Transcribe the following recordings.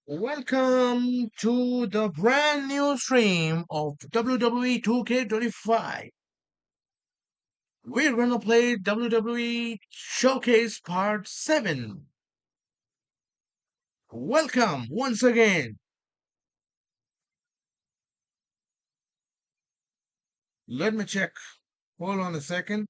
Welcome to the brand new stream of WWE 2K25. We're gonna play WWE Showcase Part 7. Welcome once again. Let me check. Hold on a second.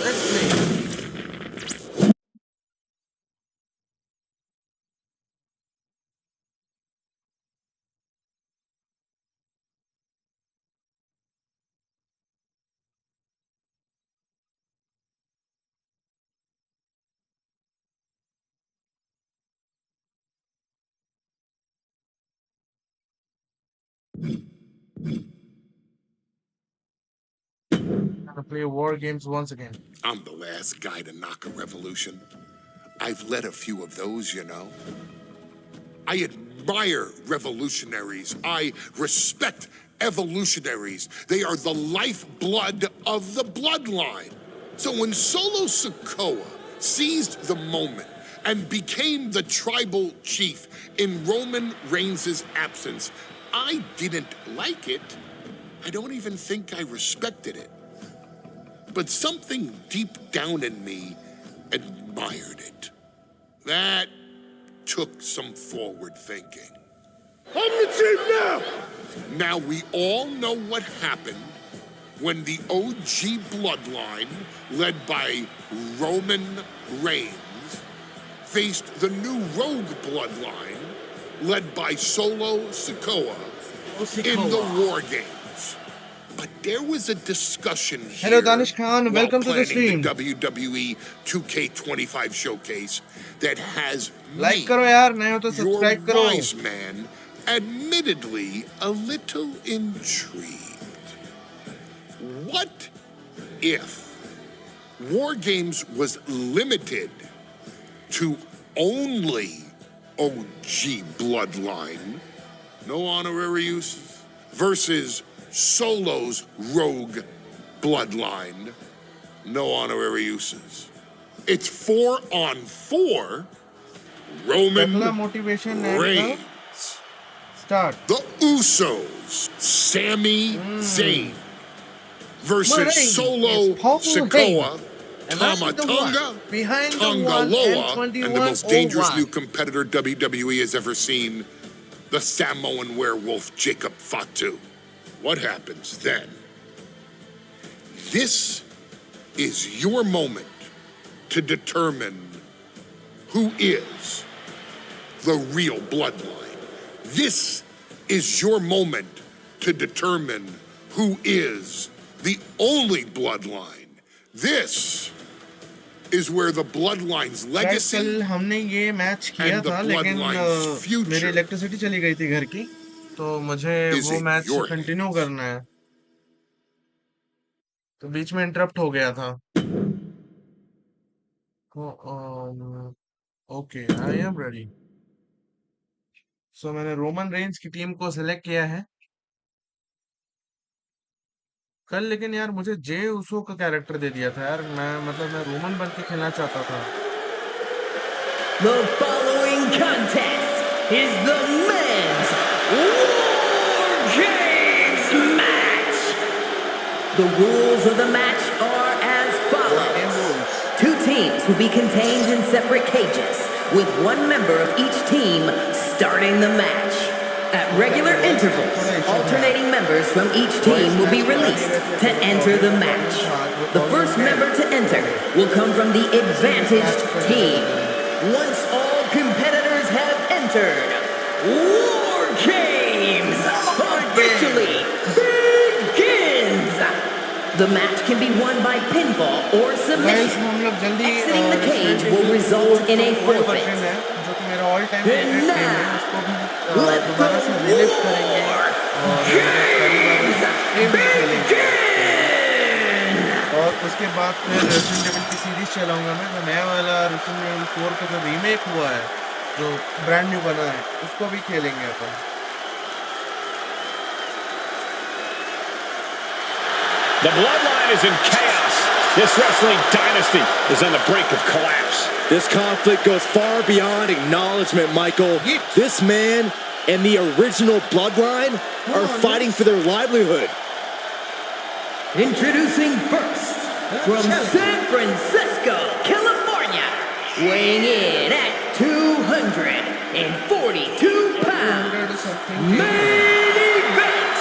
Let's play. Gonna play war games once again. I'm the last guy to knock a revolution. I've led a few of those, you know. I admire revolutionaries. I respect evolutionaries. They are the lifeblood of the bloodline. So when Solo Sikoa seized the moment and became the tribal chief in Roman Reigns' absence, I didn't like it. I don't even think I respected it. But something deep down in me admired it. That took some forward thinking. I'm the chief now! Now we all know what happened when the OG bloodline, led by Roman Reigns, faced the new rogue bloodline, led by Solo Sikoa, in the War Games. But there was a discussion here. Hello, Danish Khan. Welcome to the stream. The WWE 2K25 showcase that has Like made करो यार, नए हो तो your subscribe करो. wise man admittedly a little intrigued. What if War Games was limited to only OG bloodline, no honorary uses, versus Solo's rogue bloodline, no honorary uses? It's 4-on-4. Roman पहला motivation है Reigns, Start. the Usos, Sami Zayn versus Reigns Solo is Paul Sikoa, And that's the Tama one behind the Tonga one Loa, and and the most dangerous 2101. new competitor WWE has ever seen, the Samoan werewolf Jacob Fatu. What happens then? This is your moment to determine who is the real bloodline. This is your moment to determine who is the only bloodline. This is where the bloodline's legacy कल हमने ये match किया and the था लेकिन bloodline's future मेरी electricity चली गई थी घर की तो मुझे is वो in match your continue hands. करना है तो बीच में इंटरप्ट हो गया था okay I am ready so मैंने रोमन रेंज की टीम को सिलेक्ट किया है कल लेकिन यार मुझे जे उसो का कैरेक्टर दे दिया था यार मैं रोमन बन के खेलना चाहता था The following contest is the men's War Games match. The rules of the match are as follows. Two teams will be contained in separate cages. with one member of each team starting the match. At regular intervals, alternating members from each team will be released to enter the match. The first member to enter will come from the advantaged team. Once all competitors have entered, War Games officially begins! The match can be won by pinfall or submission. Exiting the cage will result in a forfeit. And now, let the War Games begin! और उसके बाद फिर resident evil की series चलाऊंगा मैं तो नया वाला रेसिडेंट एविल 4 का जो रीमेक हुआ है जो ब्रांड न्यू बना है उसको भी खेलेंगे अपन. The Bloodline is in chaos. This wrestling dynasty is on the brink of collapse. This conflict goes far beyond acknowledgement, Michael. This man and the original Bloodline are fighting for their livelihood. Introducing first, from San Francisco, California, weighing in at 242 pounds, main event,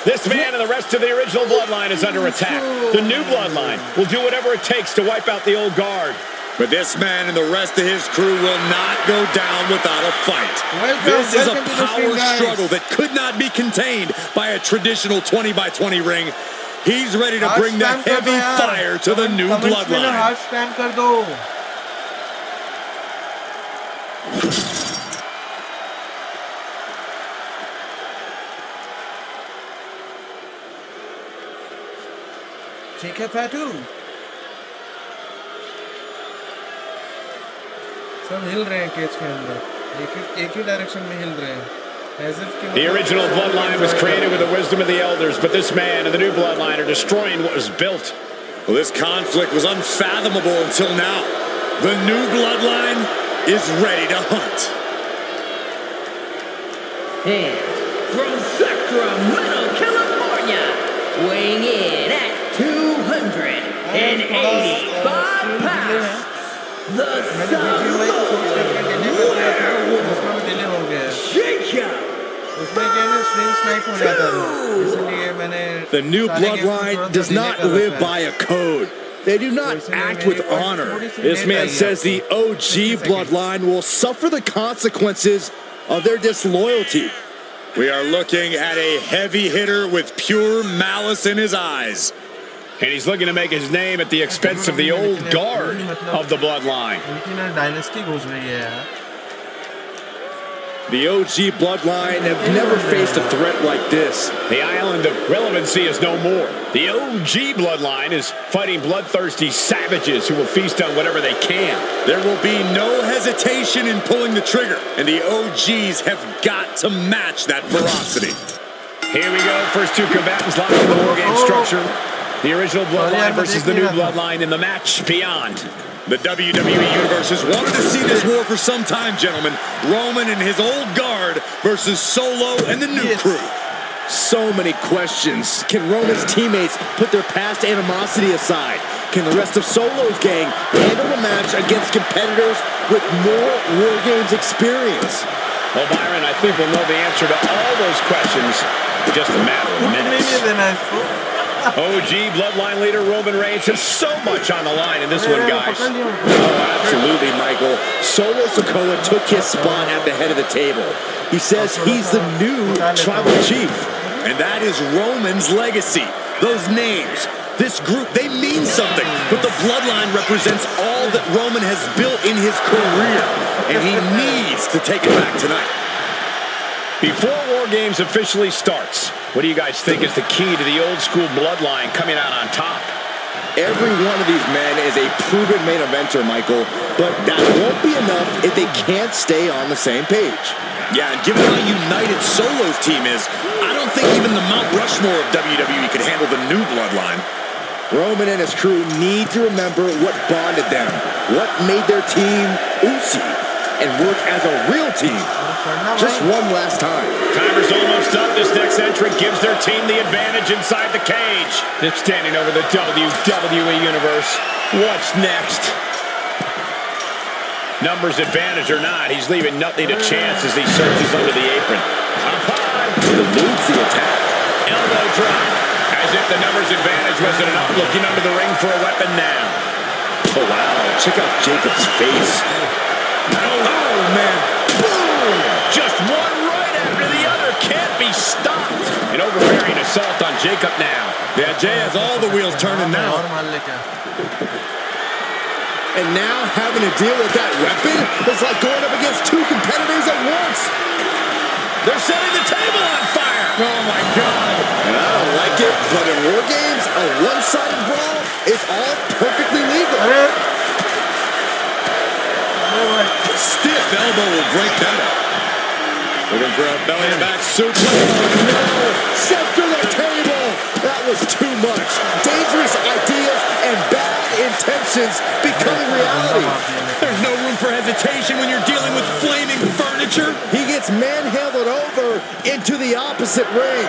This man and the rest of the original Bloodline is under attack. The new Bloodline will do whatever it takes to wipe out the old guard. But this man and the rest of his crew will not go down without a fight. This is a power struggle that could not be contained by a traditional 20-by-20 ring. He's ready to bring the heavy fire to the new Bloodline. ठीक है फैटू सब हिल रहे हैं cage के अंदर एक ही direction में हिल रहे हैं. The original Bloodline was created with the wisdom of the elders, but this man and the new Bloodline are destroying what was built. Well, this conflict was unfathomable until now. The new Bloodline is ready to hunt. And from Sacramento, California, weighing in at 285 pounds, the Samoan The new Bloodline does not live by a code. They do not act with honor. This man says the OG Bloodline will suffer the consequences of their disloyalty. We are looking at a heavy hitter with pure malice in his eyes. And he's looking to make his name at the expense of the old guard of the Bloodline. The OG Bloodline have never faced a threat like this. The island of relevancy is no more. The OG Bloodline is fighting bloodthirsty savages who will feast on whatever they can. There will be no hesitation in pulling the trigger, and the OGs have got to match that ferocity. Here we go. First two combatants locked in the War Game structure. The original Bloodline versus the new Bloodline in the match beyond. The WWE Universe has wanted to see this war for some time, gentlemen. Roman and his old guard versus Solo and the new crew. So many questions. Can Roman's teammates put their past animosity aside? Can the rest of Solo's gang handle a match against competitors with more War Games experience? Well, Byron, I think we'll know the answer to all those questions in just a matter of minutes. OG Bloodline leader Roman Reigns has so much on the line in this one, guys. Oh, absolutely, Michael. Solo Sikoa took his spot at the head of the table. He says he's the new tribal chief. And that is Roman's legacy. Those names, this group, they mean something. But the Bloodline represents all that Roman has built in his career. And he needs to take it back tonight. Before War Games officially starts, what do you guys think is the key to the old school Bloodline coming out on top? Every one of these men is a proven main eventer, Michael, but that won't be enough if they can't stay on the same page. Yeah, and given how united Solo's team is, I don't think even the Mount Rushmore of WWE could handle the new Bloodline. Roman and his crew need to remember what bonded them, what made their team Uzi. and work as a real team. Just one last time. Timer's almost up. This next entrant gives their team the advantage inside the cage. It's standing over the WWE Universe. What's next? Numbers advantage or not, he's leaving nothing to chance as he searches under the apron. Up high. Eludes the attack. Elbow drop. As if the numbers advantage wasn't enough. Looking under the ring for a weapon now. Oh, wow. Check out Jacob's face. Oh, man. Boom! Just one right after the other. Can't be stopped. An overbearing assault on Jacob now. Yeah, Jay has all the wheels turning now. And now having to deal with that weapon is like going up against two competitors at once. They're setting the table on fire. Oh, my God. And I don't like it, but in War Games, a one-sided brawl is all perfectly legal. Stiff elbow will break that up. Looking for a belly-to-back suplex. Oh, no. Seth through the table. That was too much. Dangerous ideas and bad intentions becoming reality. There's no room for hesitation when you're dealing with flaming furniture. He gets manhandled over into the opposite ring.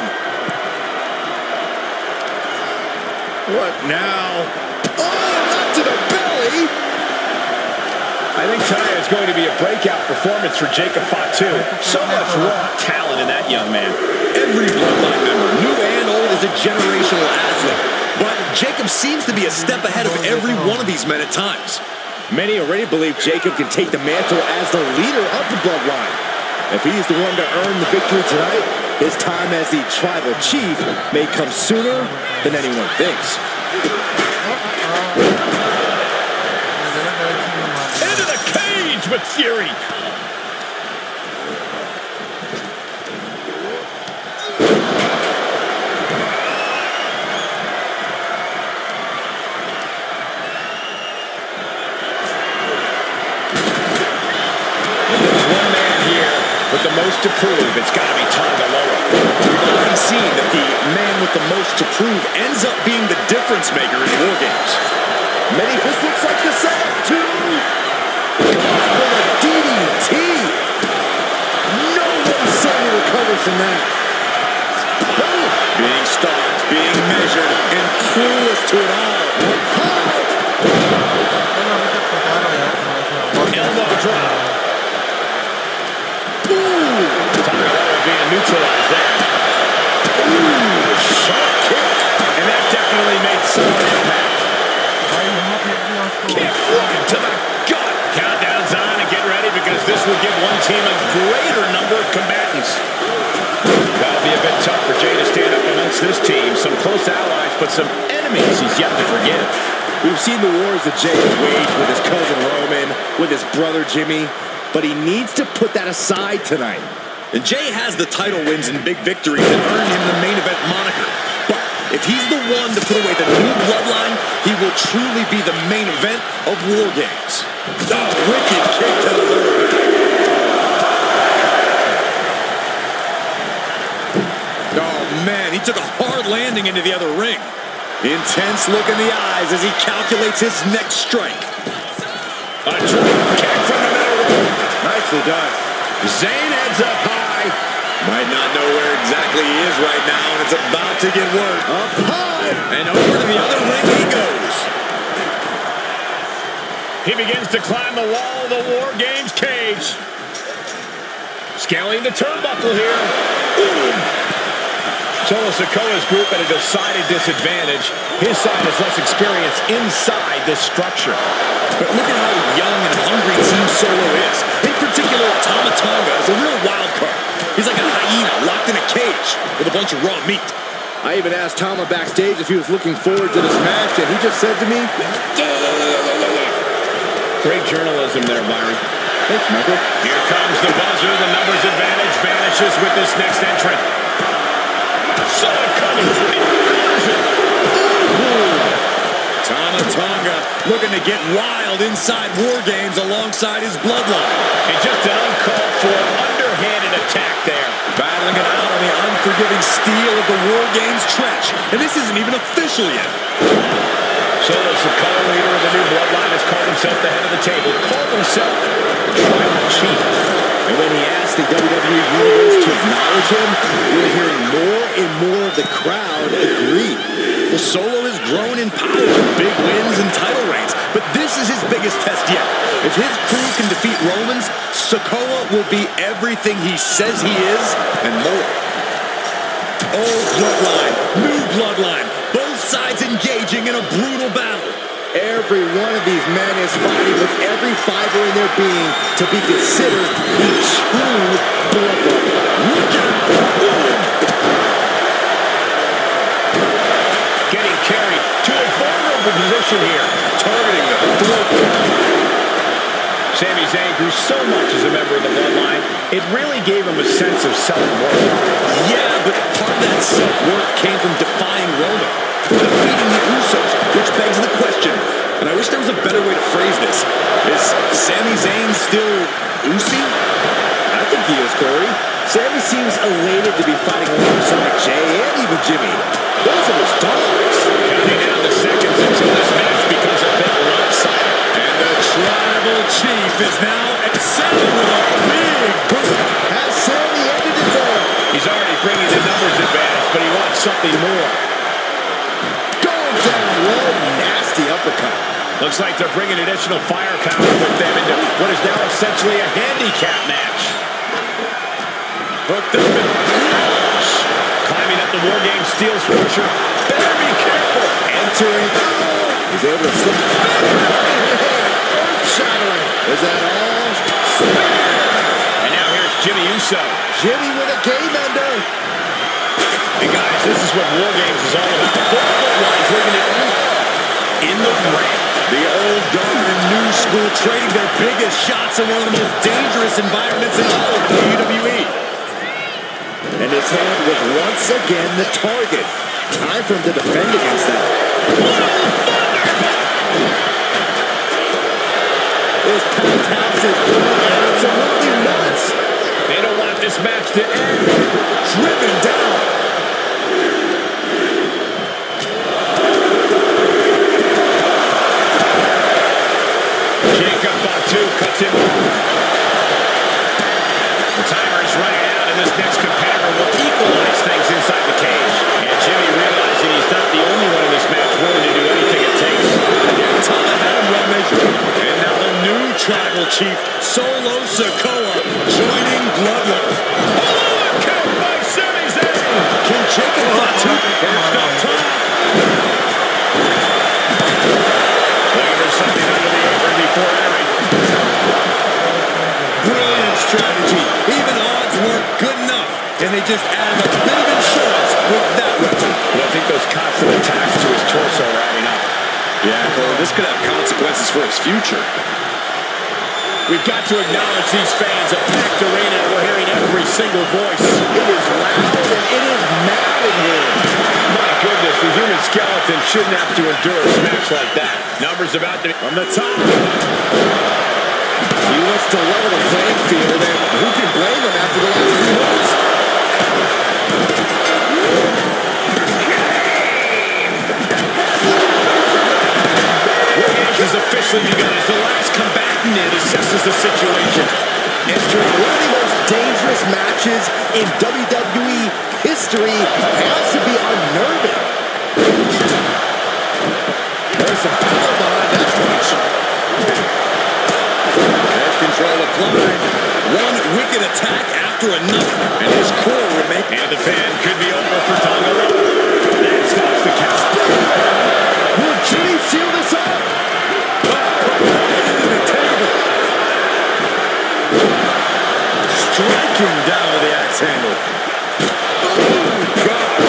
What now? Oh, up to the belly. I think tonight is going to be a breakout performance for Jacob Fatu. So much raw talent in that young man. Every Bloodline member, new and old, is a generational athlete. But Jacob seems to be a step ahead of every one of these men at times. Many already believe Jacob can take the mantle as the leader of the Bloodline. If he's the one to earn the victory tonight, his time as the tribal chief may come sooner than anyone thinks. Into the cage with fury. With the most to prove, it's got to be Tonga Loa. We've often seen that the man with the most to prove ends up being the difference maker in War Games. Many of this looks like the setup too. With a DDT. No one suddenly recovers from that. Boom. Being stalked, being measured, and clueless to it all. Elbow drop. Being neutralized there. Ooh, sharp kick. And that definitely made some impact. Kick right to the gut. Countdown's on and get ready because this will give one team a greater number of combatants. That'll be a bit tough for Jay to stand up amongst this team. Some close allies, but some enemies he's yet to forgive. We've seen the wars that Jay has waged with his cousin Roman, with his brother Jimmy, but he needs to put that aside tonight. And Jay has the title wins and big victories that earn him the main event moniker. But if he's the one to put away the new Bloodline, he will truly be the main event of War Games. Oh, wicked kick to the lower back. Oh, man, he took a hard landing into the other ring. Intense look in the eyes as he calculates his next strike. A drop kick from the middle rope. Nicely done. Zayn heads up high. Might not know where exactly he is right now, and it's about to get worse. Up high. And over to the other ring he goes. He begins to climb the wall of the War Games cage. Scaling the turnbuckle here. Solo Sikoa's group at a decided disadvantage. His side has less experience inside this structure. But look at how young and hungry Team Solo is. In particular, Tama Tonga is a real wild card. He's like a hyena locked in a cage with a bunch of raw meat. I even asked Tama backstage if he was looking forward to this match, and he just said to me, Great journalism there, Byron. Thanks, Michael. Here comes the buzzer. The numbers advantage vanishes with this next entrant. Saw it coming. Tama Tonga looking to get wild inside War Games alongside his Bloodline. And just an uncalled for, underhanded attack there. Battling it out on the unforgiving steel of the War Games trench. And this isn't even official yet. Solo Sikoa, leader of the new Bloodline, has called himself the head of the table. Called himself tribal chief. And when he asked the WWE Universe to acknowledge him, we're hearing more and more of the crowd agree. Well, Solo has grown in power with big wins and title reigns, but this is his biggest test yet. If his crew can defeat Rollins, Sikoa will be everything he says he is and more. Old bloodline, new bloodline, both sides engaging in a brutal battle. Every one of these men is fighting with every fiber in their being to be considered a true bloodline. Look out! Getting carried to a vulnerable position here. Targeting the throat. Sami Zayn grew so much as a member of the Bloodline, it really gave him a sense of self-worth. Yeah, but part of that self-worth came from defying Roman, defeating the Usos, which begs the question, and I wish there was a better way to phrase this. Is Sami Zayn still Usi? I think he is, Corey. Sami seems elated to be fighting alongside Jay and even Jimmy. Those are his dogs. Counting down the seconds until this match becomes a bit lopsided. And the Tribal Chief is now excelling with a big boot. Has Sami ended his own? He's already bringing the numbers advantage, but he wants something more. Going down low, nasty uppercut. Looks like they're bringing additional firepower with them into what is now essentially a handicap match. Hooked up and ouch. Climbing up the wargame steel structure. Better be careful. Entering. He's able to slip. Earth-shattering. Is that all? And now here's Jimmy Uso. Jimmy with a game ender. Hey guys, this is what wargames is all about. Both bloodlines living it in the ring. The old guard and new school trading their biggest shots in one of the most dangerous environments in all of WWE. And his hand was once again the target. Time for him to defend against that. This packed house is absolutely nuts. They don't want this match to end. Driven down. Jacob Batu cuts him off. The timer is running out, and this next competitor will equalize things inside the cage. And Jimmy realizing he's not the only one in this match willing to do anything it takes. Yeah, Tama had him well measured. And now the new Tribal Chief, Solo Sikoa, joining Bloodline. Oh, kick by Sami Zayn. Can Jacob Batu finish up top? Looking for something under the apron before airing. Brilliant strategy. Even odds weren't good enough, and they just added a bit of insurance with that weapon. Well, I think those constant attacks to his torso are adding up. Yeah, Cole, this could have consequences for his future. We've got to acknowledge these fans. A packed arena, and we're hearing every single voice. It is loud and it is mad in here. My goodness, the human skeleton shouldn't have to endure a smash like that. Numbers about to be From the top. He wants to level the playing field, and who can blame him after the last few months? Wargames has officially begun as the last combatant assesses the situation. Entering one of the most dangerous matches in WWE history has to be unnerving. There's some power behind that punch. Head control applied. One wicked attack after another. And his core remains. And the fan could be over for Tonga. That stops the count. Will Jimmy seal this up? Into the table. Striking down with the axe handle. Oh, God.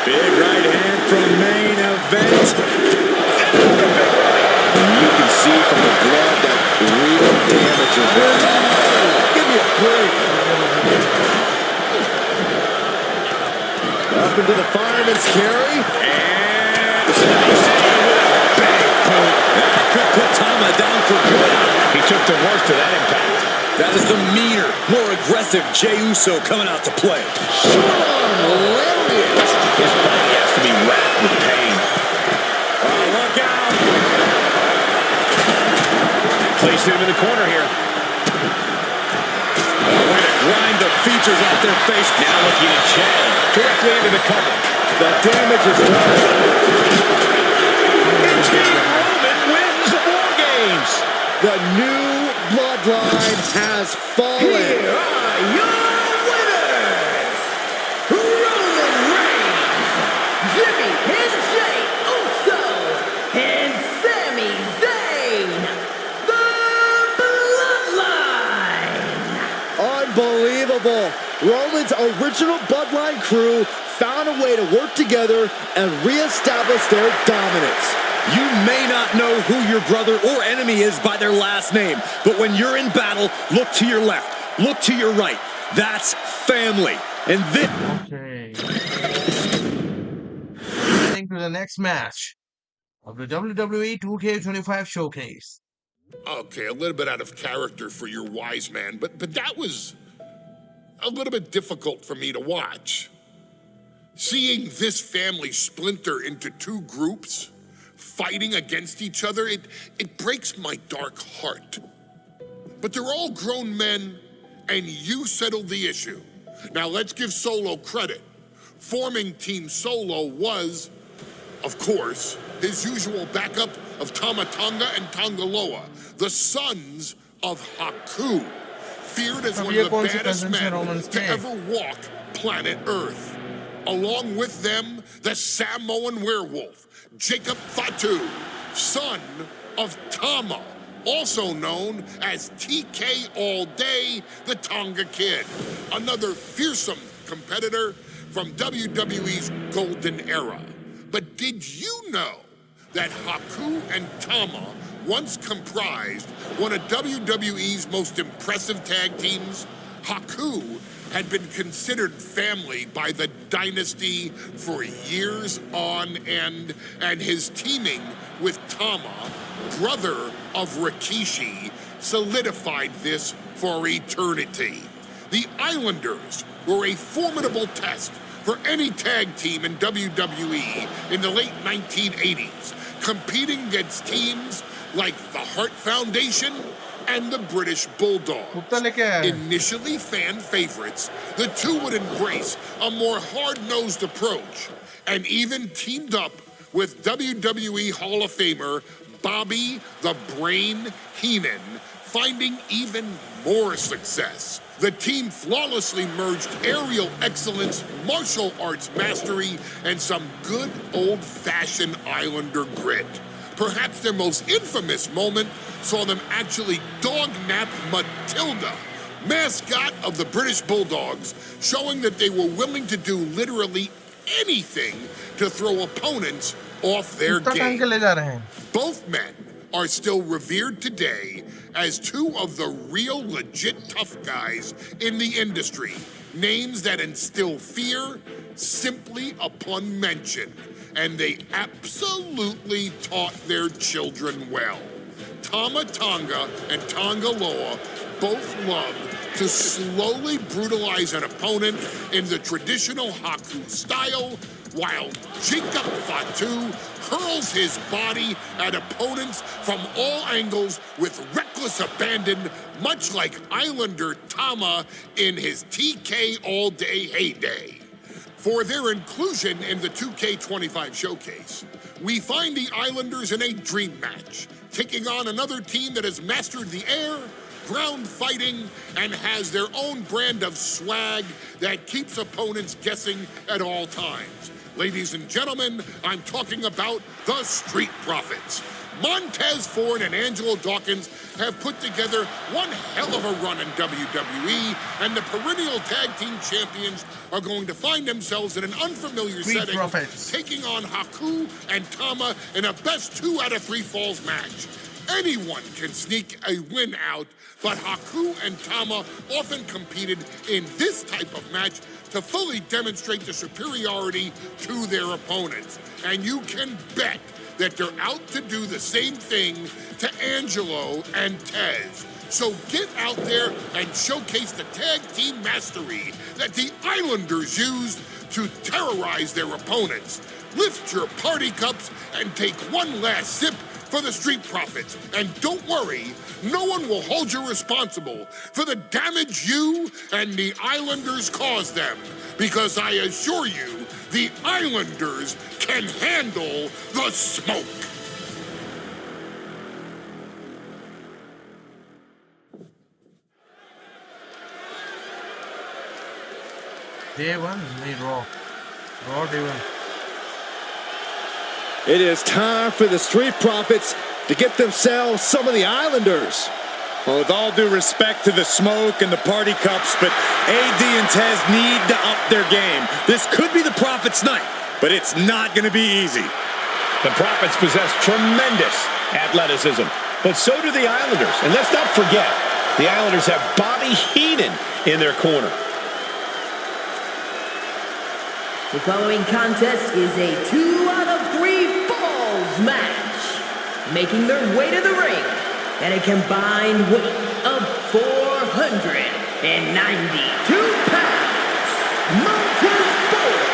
Big right hand from main event. You can see from the blood that real damage is done. Give me a break. Up into the fireman's carry. And Sami Zayn with a big boot. That could put Tama down for good. He took the worst of that impact. That is the meaner, more aggressive Jey Uso coming out to play. Short arm lariat. His body has to be racked with pain. Placing him in the corner here. Way to grind the features off their face. Now looking at Che. Directly into the cover. The damage is done. And King Roman wins the War Games. The new bloodline has fallen. Here are your winners, Roman Reigns, Jimmy and Jey Uso, and Sami Zayn, the Bloodline. Unbelievable. Roman's original bloodline crew found a way to work together and reestablish their dominance. You may not know who your brother or enemy is by their last name, but when you're in battle, look to your left, look to your right. That's family. And this... Okay. Heading to the next match of the WWE 2K25 showcase. Okay, a little bit out of character for your wise man, but that was a little bit difficult for me to watch. Seeing this family splinter into two groups, fighting against each other, it breaks my dark heart. But they're all grown men, and you settled the issue. Now let's give Solo credit. Forming Team Solo was, of course, his usual backup of Tama Tonga and Tongaloa, the sons of Haku, feared as one of the baddest men to ever walk planet Earth. Along with them, the Samoan werewolf, Jacob Fatu, son of Tama, also known as TK All Day, the Tonga Kid, another fearsome competitor from WWE's golden era. But did you know that Haku and Tama once comprised one of WWE's most impressive tag teams? Haku had been considered family by the Dynasty for years on end, and his teaming with Tama, brother of Rikishi, solidified this for eternity. The Islanders were a formidable test for any tag team in WWE in the late 1980s, competing against teams like the Hart Foundation and the British Bulldog. Initially fan favorites, the two would embrace a more hard-nosed approach and even teamed up with WWE Hall of Famer Bobby the Brain Heenan, finding even more success. The team flawlessly merged aerial excellence, martial arts mastery, and some good old-fashioned Islander grit. Perhaps their most infamous moment saw them actually dog-nap Matilda, mascot of the British Bulldogs, showing that they were willing to do literally anything to throw opponents off their game. Both men are still revered today as two of the real legit tough guys in the industry, names that instill fear simply upon mention, and they absolutely taught their children well. Tama Tonga and Tongaloa both loved to slowly brutalize an opponent in the traditional Haku style, while Jacob Fatu hurls his body at opponents from all angles with reckless abandon, much like Islander Tama in his TK All Day heyday. For their inclusion in the 2K25 showcase, we find the Islanders in a dream match, taking on another team that has mastered the air, ground fighting, and has their own brand of swag that keeps opponents guessing at all times. Ladies and gentlemen, I'm talking about the Street Profits. Montez Ford and Angelo Dawkins have put together one hell of a run in WWE, and the perennial tag team champions are going to find themselves in an unfamiliar setting, taking on Haku and Tama in a best 2 out of 3 falls match. Anyone can sneak a win out, but Haku and Tama often competed in this type of match to fully demonstrate the superiority to their opponents. And you can bet that they're out to do the same thing to Angelo and Tez. So get out there and showcase the tag team mastery that the Islanders used to terrorize their opponents. Lift your party cups and take one last sip for the Street Profits. And don't worry, no one will hold you responsible for the damage you and the Islanders caused them. Because I assure you, the Islanders can handle the smoke. Day one, Raw. Raw day one. It is time for the Street Profits to get themselves some of the Islanders. Well, with all due respect to the smoke and the party cups, but AD and Tez need to up their game. This could be the Profits' night, but it's not going to be easy. The Profits possess tremendous athleticism, but so do the Islanders. And let's not forget, the Islanders have Bobby Heenan in their corner. The following contest is a 2 out of 3 falls match. Making their way to the ring at a combined weight of 492 pounds, Montez Ford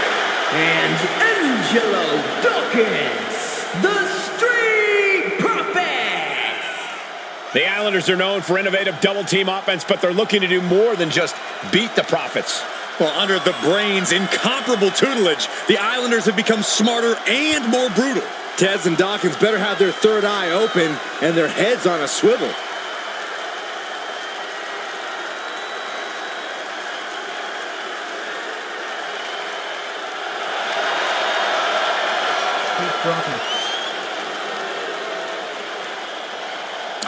and Angelo Dawkins, the Street Profits. The Islanders are known for innovative double-team offense, but they're looking to do more than just beat the Profits. Well, under the Brains' incomparable tutelage, the Islanders have become smarter and more brutal. Tez and Dawkins better have their third eye open and their heads on a swivel.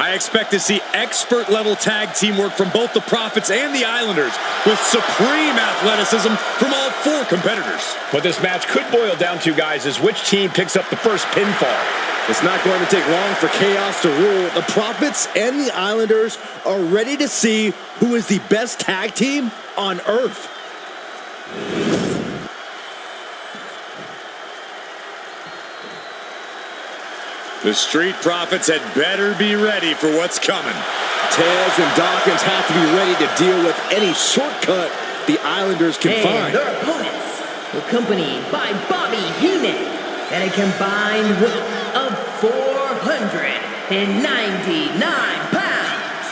I expect to see expert-level tag teamwork from both the Profits and the Islanders, with supreme athleticism from all 4 competitors. What this match could boil down to, guys, is which team picks up the first pinfall. It's not going to take long for chaos to rule. The Profits and the Islanders are ready to see who is the best tag team on Earth. The Street Profits had better be ready for what's coming. Tez and Dawkins have to be ready to deal with any shortcut the Islanders can And find. their opponents, accompanied by Bobby Heenan at a combined weight of 499 pounds,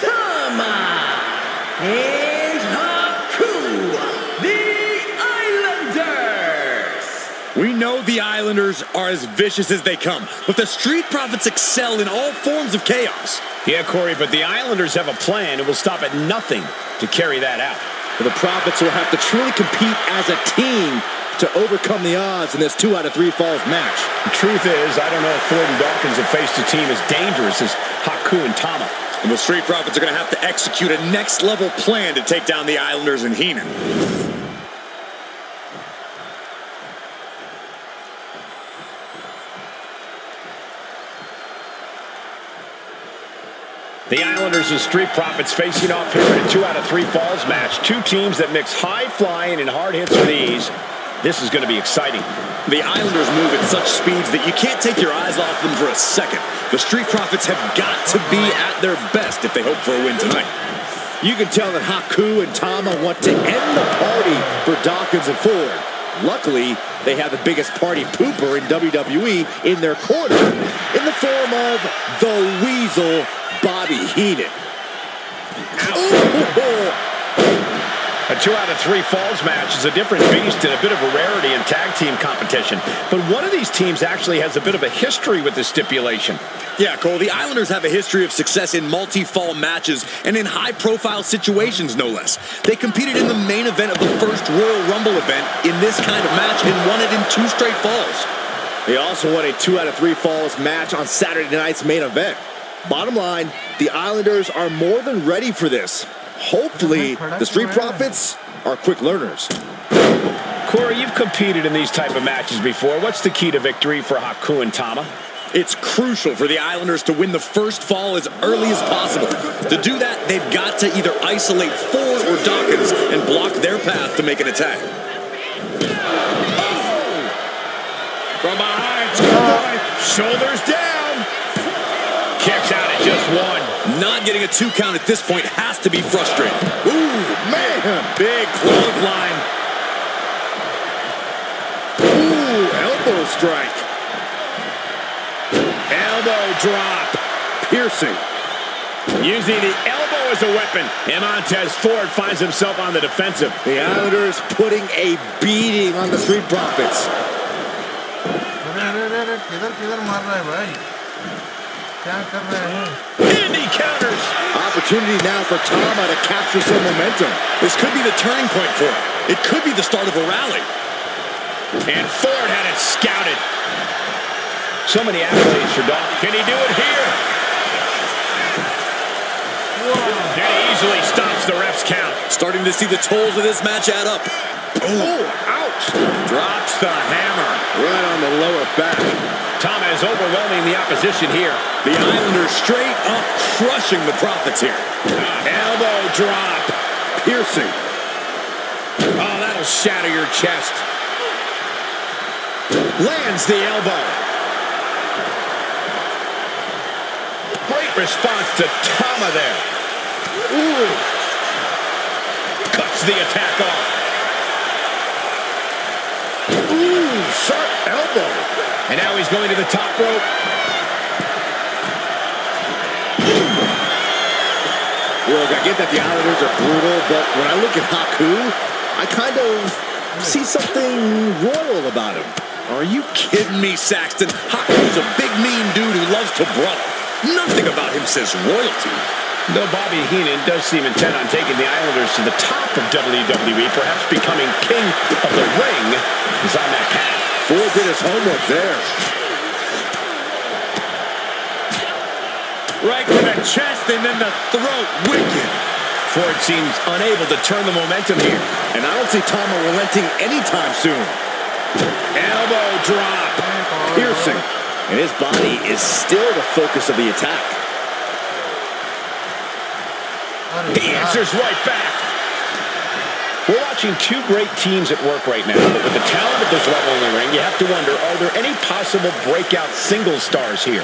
Tama and Haku, the Islanders. We know the Islanders are as vicious as they come, but the Street Profits excel in all forms of chaos. Yeah, Corey, but the Islanders have a plan and will stop at nothing to carry that out. The Profits will have to truly compete as a team to overcome the odds in this 2 out of 3 falls match. The truth is, I don't know if Ford and Dawkins have faced a team as dangerous as Haku and Tama. And the Street Profits are going to have to execute a next-level plan to take down the Islanders and Heenan. The Islanders and Street Profits facing off here in a 2 out of 3 falls match. 2 teams that mix high flying and hard hits with ease. This is going to be exciting. The Islanders move at such speeds that you can't take your eyes off them for a second. The Street Profits have got to be at their best if they hope for a win tonight. You can tell that Haku and Tama want to end the party for Dawkins and Ford. Luckily, they have the biggest party pooper in WWE in their corner in the form of the Weasel, Bobby Heenan. A 2 out of 3 falls match is a different beast and a bit of a rarity in tag team competition. But one of these teams actually has a bit of a history with this stipulation. Yeah, Cole, the Islanders have a history of success in multi-fall matches and in high-profile situations, no less. They competed in the main event of the first Royal Rumble event in this kind of match and won it in 2 straight falls. They also won a 2 out of 3 falls match on Saturday night's main event. Bottom line, the Islanders are more than ready for this. Hopefully, the Street Profits are quick learners. Corey, you've competed in these type of matches before. What's the key to victory for Haku and Tama? It's crucial for the Islanders to win the first fall as early as possible. To do that, they've got to either isolate Ford or Dawkins and block their path to make an attack. From behind, shoulders down. Kicks out at just 1. Not getting a 2 count at this point has to be frustrating. Ooh, man, big clothesline. Ooh, elbow strike. Elbow drop. Piercing. Using the elbow as a weapon. And Montez Ford finds himself on the defensive. The Islanders putting a beating on the Street Profits. अरे किधर मार रहा है भाई? क्या कर रहे हैं? And he counters. Opportunity now for Tama to capture some momentum. This could be the turning point for him. It could be the start of a rally. And Ford had it scouted. So many accolades for Doc. Can he do it here? Whoa. And he easily stops the ref's count. Starting to see the tolls of this match add up. Oh, ouch. Drops the hammer right on the lower back. Tama is overwhelming the opposition here. The Islanders straight up crushing the Profits here. Elbow drop. Piercing. Oh, that'll shatter your chest. Lands the elbow. Great response to Tama there. Ooh. Cuts the attack off. Ooh, sharp elbow. And now he's going to the top rope. Look, I get that the Islanders are brutal, but when I look at Haku, I kind of see something royal about him. Are you kidding me, Saxton? Haku's a big, mean dude who loves to brawl. Nothing about him says royalty. Though Bobby Heenan does seem intent on taking the Islanders to the top of WWE, perhaps becoming king of the ring, is on that path. Ford did his homework there. Right to the chest and then the throat. Wicked. Ford seems unable to turn the momentum here. And I don't see Tama relenting anytime soon. Elbow drop. Piercing. And his body is still the focus of the attack. He answers right back. We're watching two great teams at work right now, but with the talent at this level in the ring, you have to wonder, are there any possible breakout single stars here?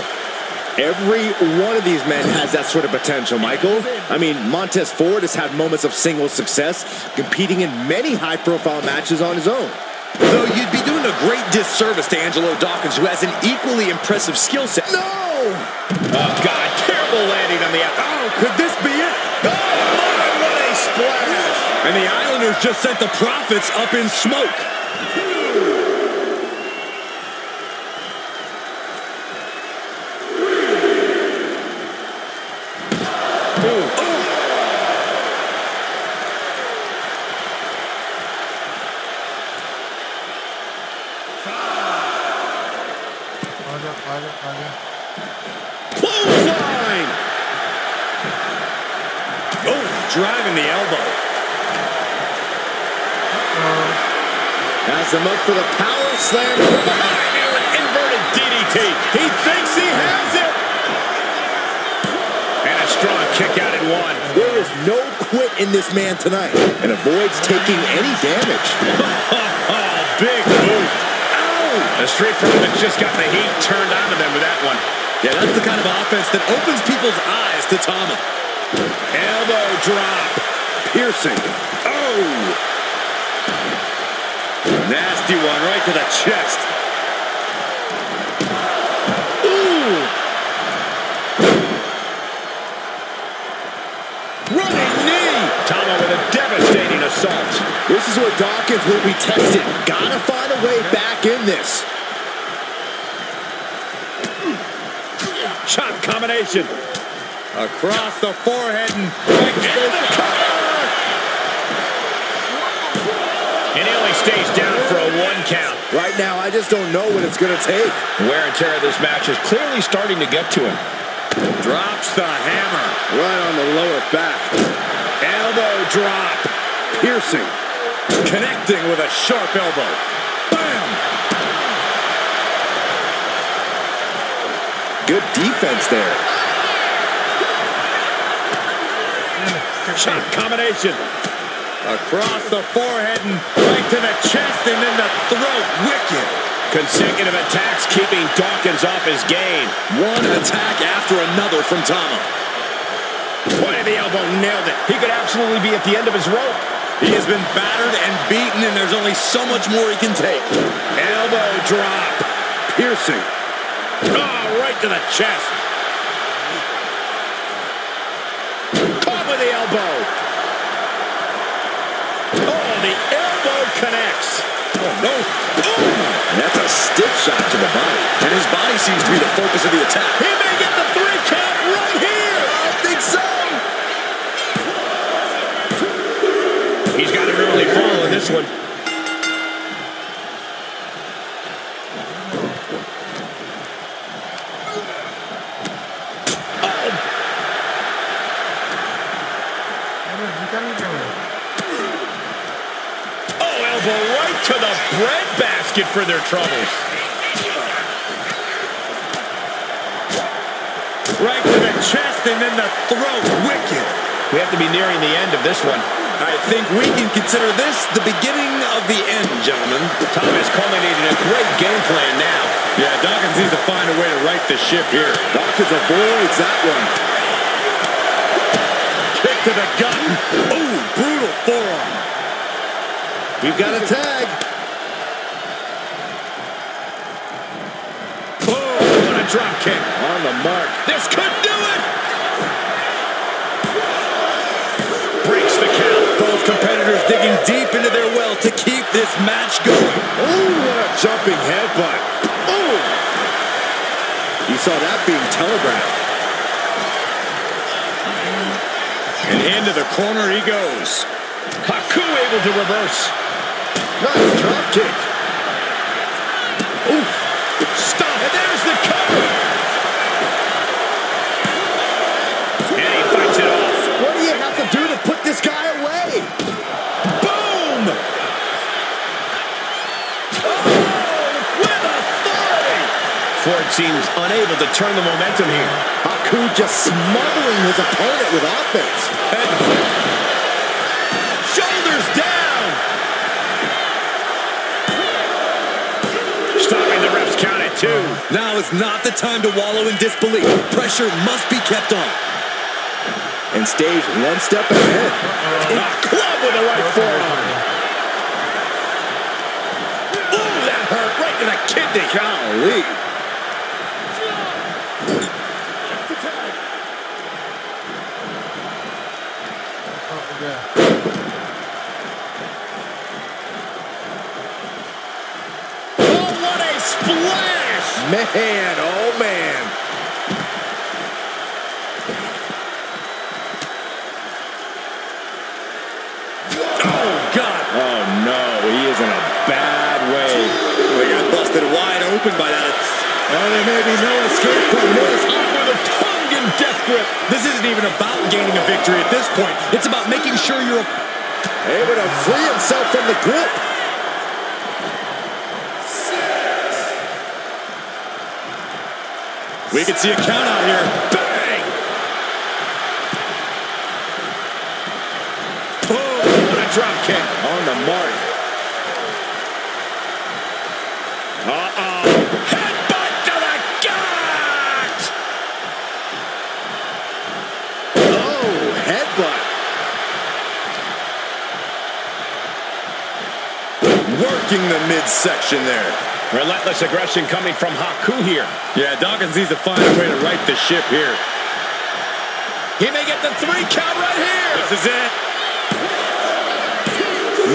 Every one of these men has that sort of potential, Michael. I mean, Montez Ford has had moments of single success, competing in many high-profile matches on his own. Though you'd be doing a great disservice to Angelo Dawkins, who has an equally impressive skill set. No! Oh, God, terrible landing on the outside. Oh, could this be it? Oh, my, what a splash! And the Islanders just sent the Profits up in smoke. Clothesline! Oh, driving the elbow. Has him up for the power slam. An inverted DDT. He thinks he has it. And a strong kick out at one. There is no quit in this man tonight, and avoids taking any damage. Big move. The Street Profits just got the heat turned onto them with that one. Yeah, that's the kind of offense that opens people's eyes to Tama. Elbow drop. Piercing. Oh! Nasty one right to the chest. Ooh! Running knee! Tama with a devastating assault. This is where Dawkins will be tested. Gotta find a way back in this. Chop combination. Across the forehead and right to the cover! And he only stays down for a 1 count. Right now, I just don't know what it's going to take. Wear and tear of this match is clearly starting to get to him. Drops the hammer. Right on the lower back. Elbow drop. Piercing. Connecting with a sharp elbow. Bam! Good defense there. Chop combination. Across the forehead and right to the chest and then the throat. Wicked. Consecutive attacks keeping Dawkins off his game. One attack after another from Tama. Point of the elbow, nailed it. He could absolutely be at the end of his rope. He has been battered and beaten, and there's only so much more he can take. Elbow drop. Piercing. Oh, right to the chest. No. Boom. And that's a stiff shot to the body. And his body seems to be the focus of the attack. He may get the 3 count right here. I think so. He's got an early fall in this one. Right to the breadbasket for their troubles. Right to the chest and then the throat. Wicked. We have to be nearing the end of this one. I think we can consider this the beginning of the end, gentlemen. Time is culminating a great game plan now. Yeah, Dawkins needs to find a way to right the ship here. Dawkins avoids that one. Kick to the gut. Oh, brutal forearm. We've got a tag. Oh, what a drop kick. On the mark. This could do it. Breaks the count. Both competitors digging deep into their well to keep this match going. Oh, what a jumping headbutt. Oh. You saw that being telegraphed. And into the corner he goes. Haku able to reverse. Nice drop kick. Oof. Stop. And there's the cover. And he fights it off. What do you have to do to put this guy away? Boom! Oh, with authority! Ford seems unable to turn the momentum here. Haku just smothering his opponent with offense. And shoulders down! Stopping the ref's count at 2. Now is not the time to wallow in disbelief. Pressure must be kept on. And stays one step ahead. A club with the right forearm. Ooh, that hurt right to the kidney. Golly. Oh, what a splash! Man, oh man. Oh, God. Oh, no. He is in a bad way. We got busted wide open by that. Oh, there may be no escape from this. Up with a tongue and death grip. This isn't even about gaining a victory at this point. It's about making sure you're able to free himself from the grip. We can see a count out here. Bang! Oh, what a drop kick. On the mark. Uh-oh. Headbutt to the gut! Oh, headbutt. Working the midsection there. Relentless aggression coming from Haku here. Yeah, Dawkins needs to find a way to right the ship here. He may get the 3 count right here. This is it.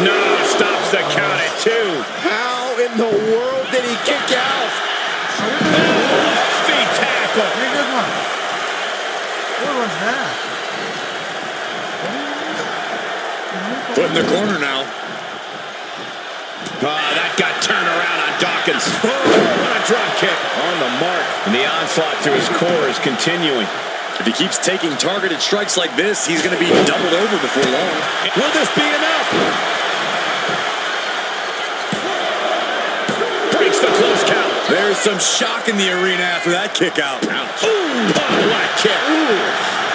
No, stops the count at 2. How in the world did he kick out? Feet tackle. Pretty good one. What was that? Put in the corner now. That got turned around on Dawkins. Oh, what a drop kick. On the mark. And the onslaught to his core is continuing. If he keeps taking targeted strikes like this, he's going to be doubled over before long. Will this be enough? Breaks the close count. There's some shock in the arena after that kick out. Ouch. Ooh, what kick. Ooh,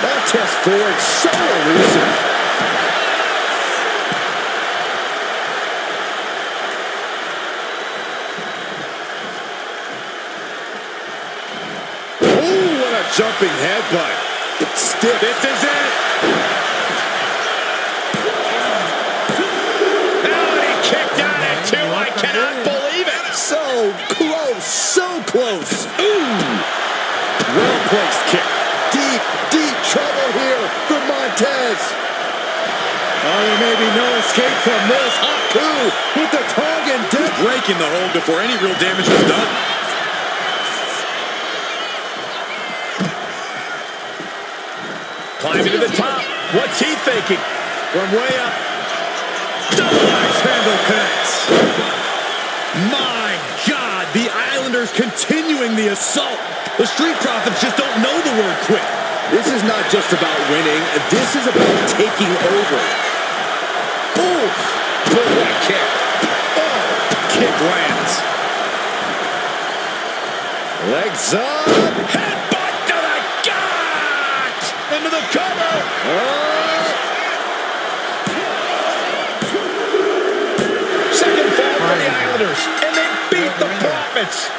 that test forward so elusive. Jumping headbutt. Stiff. This is it. Oh, and he kicked out at 2. I cannot believe it. So close. So close. Ooh. Well-placed kick. Deep, deep trouble here for Montez. there may be no escape from this. Haku with the tongue and dip, breaking the hold before any real damage was done. Climbing to the top. What's he thinking? From way up. Double axe handle connects. My God, the Islanders continuing the assault. The Street Profits just don't know the word quit. This is not just about winning. This is about taking over. Oof. But what a kick. Oh, kick lands. Legs up. Headbutt to the gut. Into the cover. Second fall for the Islanders, and they beat the Profits.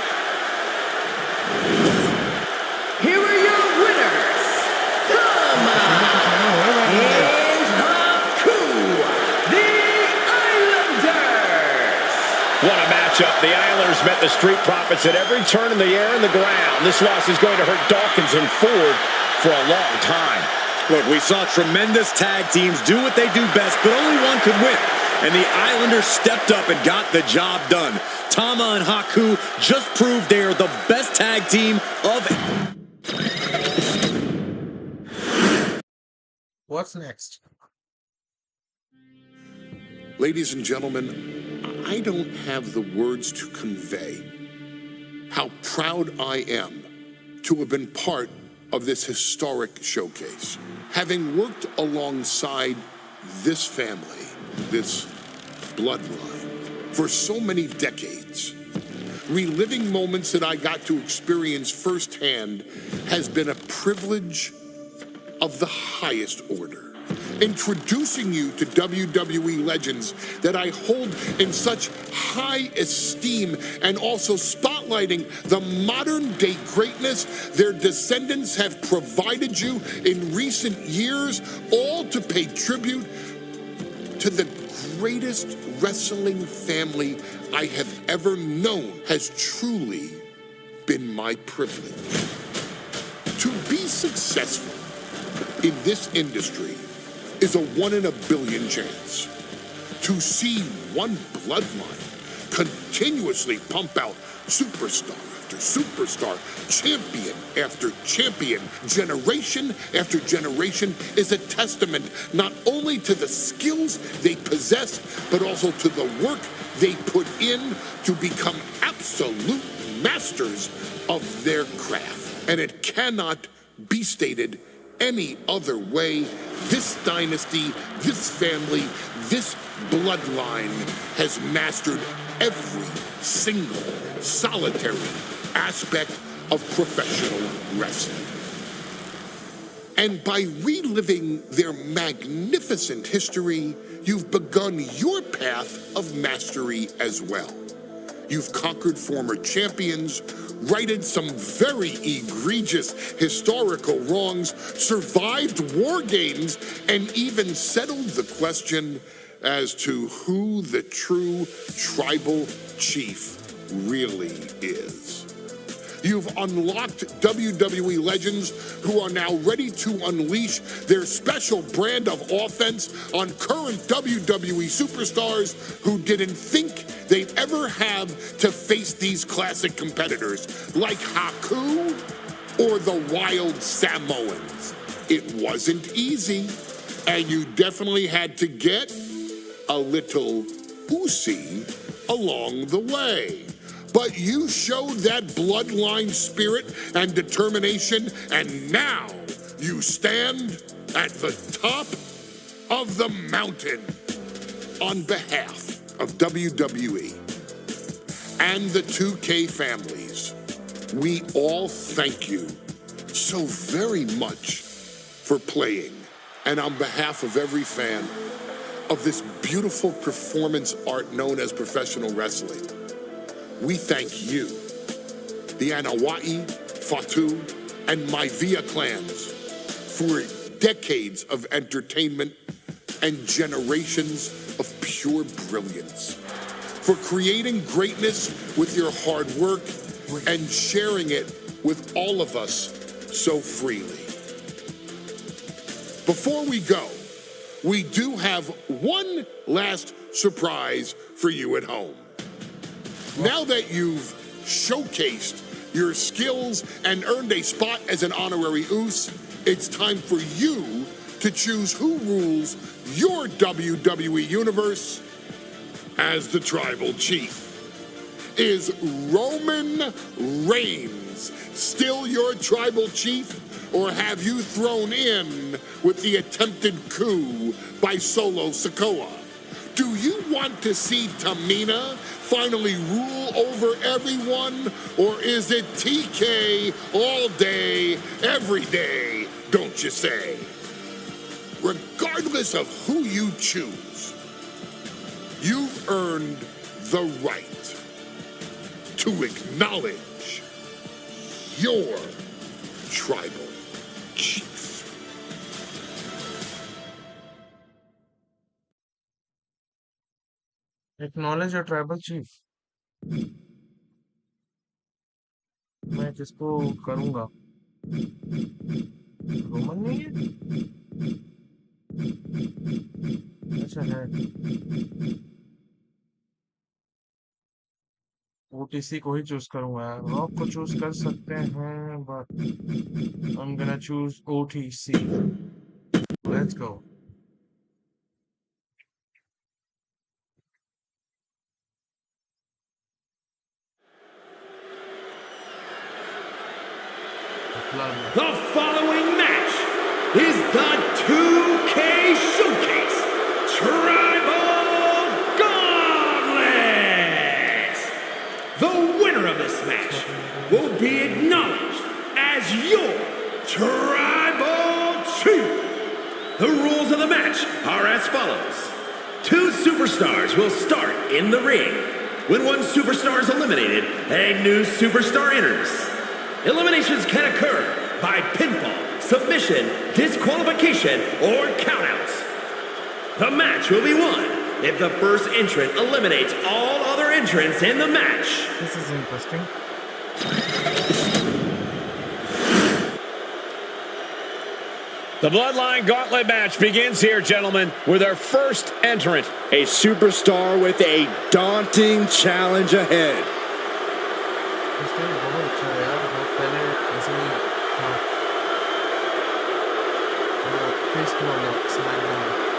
Here are your winners, Tama and Haku, the Islanders. What a matchup. The Islanders met the Street Profits at every turn in the air and the ground. This loss is going to hurt Dawkins and Ford for a long time. Look, we saw tremendous tag teams do what they do best, but only one could win. And the Islanders stepped up and got the job done. Tama and Haku just proved they are the best tag team of... What's next? Ladies and gentlemen, I don't have the words to convey how proud I am to have been part of this historic showcase. Having worked alongside this family, this bloodline, for so many decades, reliving moments that I got to experience firsthand has been a privilege of the highest order. Introducing you to WWE legends that I hold in such high esteem, and also spotlighting the modern day greatness their descendants have provided you in recent years, all to pay tribute to the greatest wrestling family I have ever known, has truly been my privilege. To be successful in this industry is a 1 in a billion chance. To see one bloodline continuously pump out superstar after superstar, champion after champion, generation after generation, is a testament not only to the skills they possess, but also to the work they put in to become absolute masters of their craft. And it cannot be stated any other way. This dynasty, this family, this bloodline has mastered every single solitary aspect of professional wrestling. And by reliving their magnificent history, you've begun your path of mastery as well. You've conquered former champions, righted some very egregious historical wrongs, survived war games, and even settled the question as to who the true tribal chief really is. You've unlocked WWE legends who are now ready to unleash their special brand of offense on current WWE superstars who didn't think they'd ever have to face these classic competitors like Haku or the Wild Samoans. It wasn't easy, and you definitely had to get a little oozy along the way. But you showed that bloodline spirit and determination, and now you stand at the top of the mountain. On behalf of WWE and the 2K families, we all thank you so very much for playing. And on behalf of every fan of this beautiful performance art known as professional wrestling, we thank you, the Anawai, Fatu, and Maivia clans, for decades of entertainment and generations of pure brilliance, for creating greatness with your hard work and sharing it with all of us so freely. Before we go, we do have one last surprise for you at home. Now that you've showcased your skills and earned a spot as an honorary Uso, it's time for you to choose who rules your WWE Universe as the Tribal Chief. Is Roman Reigns still your Tribal Chief, or have you thrown in with the attempted coup by Solo Sikoa? Do you want to see Tamina finally rule over everyone, or is it TK all day, every day, don't you say? Regardless of who you choose, you've earned the right to acknowledge your Tribal Chief. Acknowledge your tribal chief. मैं किसको करूंगा? Roman नहीं है? अच्छा है। OTC को ही choose करूंगा यार। रॉक को चूज कर सकते हैं, but I'm gonna choose OTC. Let's go. The following match is the 2K Showcase Tribal Gauntlet. The winner of this match will be acknowledged as your Tribal Chief. The rules of the match are as follows. 2 superstars will start in the ring. When one superstar is eliminated, a new superstar enters. Eliminations can occur by pinfall, submission, disqualification, or countouts. The match will be won if the first entrant eliminates all other entrants in the match. This is interesting. The Bloodline Gauntlet match begins here, gentlemen, with our first entrant. A superstar with a daunting challenge ahead. इसमें बहुत अच्छा है यार। बहुत पहले ऐसे ही था। वो फेस्ट वाला SmackDown.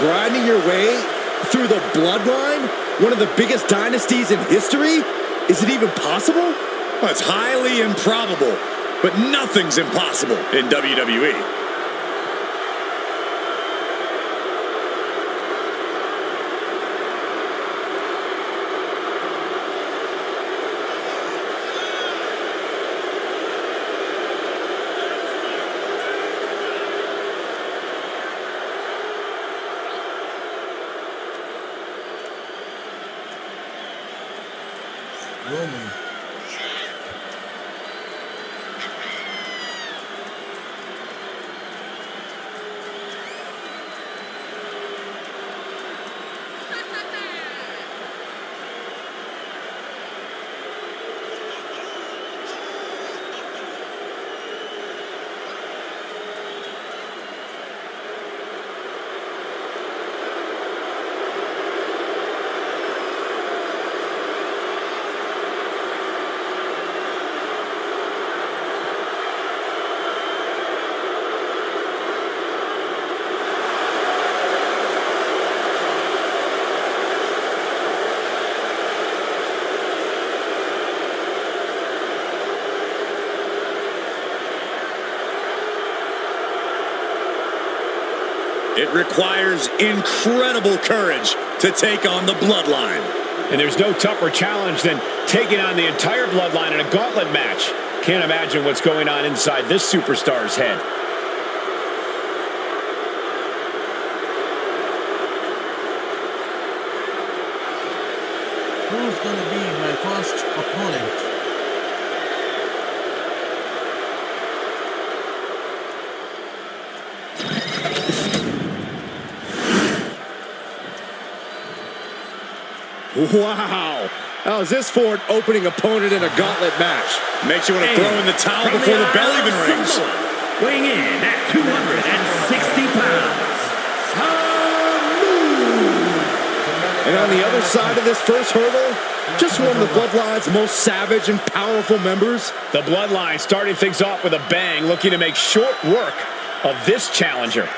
Grinding your way through the Bloodline, one of the biggest dynasties in history? Is it even possible? Well, it's highly improbable, but nothing's impossible in WWE. Roman. It requires incredible courage to take on the Bloodline. And there's no tougher challenge than taking on the entire Bloodline in a gauntlet match. Can't imagine what's going on inside this superstar's head. Who's going to be my first opponent? Wow. How's this for an opening opponent in a gauntlet match? Makes you want to throw in the towel before the bell even rings. Weighing in at 260 pounds, And on the other side of this first hurdle, just one of the Bloodline's most savage and powerful members. The Bloodline starting things off with a bang, looking to make short work of this challenger.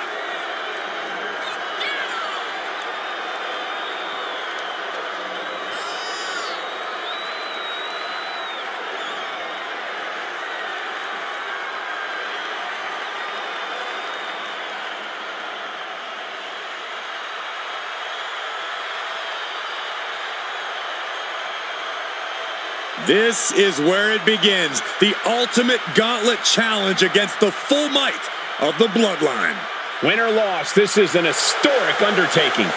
This is where it begins. The ultimate gauntlet challenge against the full might of the Bloodline. Win or loss, this is an historic undertaking.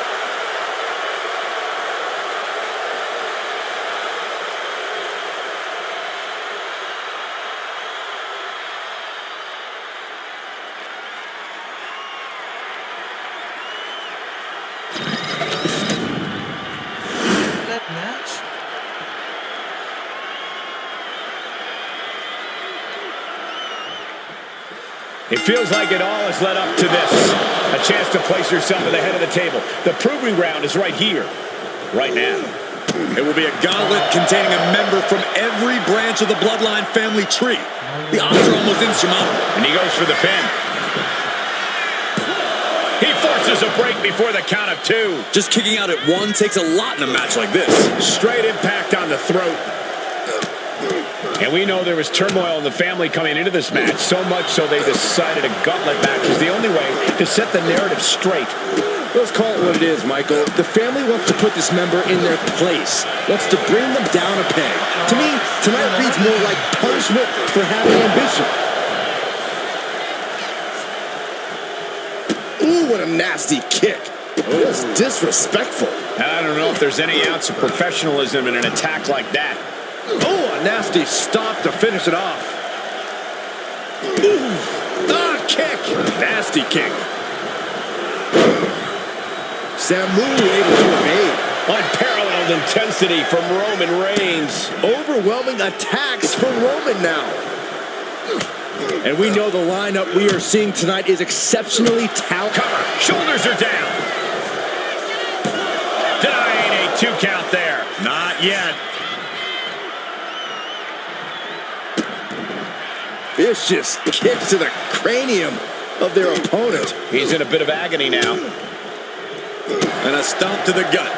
That match? It feels like it all has led up to this. A chance to place yourself at the head of the table. The proving ground is right here, right now. It will be a gauntlet containing a member from every branch of the Bloodline family tree. The odds are almost insurmountable. And he goes for the pin. He forces a break before the count of 2. Just kicking out at 1 takes a lot in a match like this. Straight impact on the throat. And we know there was turmoil in the family coming into this match, so much so they decided a gauntlet match is the only way to set the narrative straight. Let's call it what it is, Michael. The family wants to put this member in their place, wants to bring them down a peg. To me, tonight reads more like punishment for having ambition. Ooh, what a nasty kick. Oh, that's disrespectful. I don't know if there's any ounce of professionalism in an attack like that. Oh, a nasty stop to finish it off. Ooh, kick. Nasty kick. Samu able to evade. Unparalleled intensity from Roman Reigns. Overwhelming attacks from Roman now. And we know the lineup we are seeing tonight is exceptionally talented. Cover. Shoulders are down. Denying a 2 count there. Not yet. Vicious kicks to the cranium of their opponent. He's in a bit of agony now. And a stomp to the gut.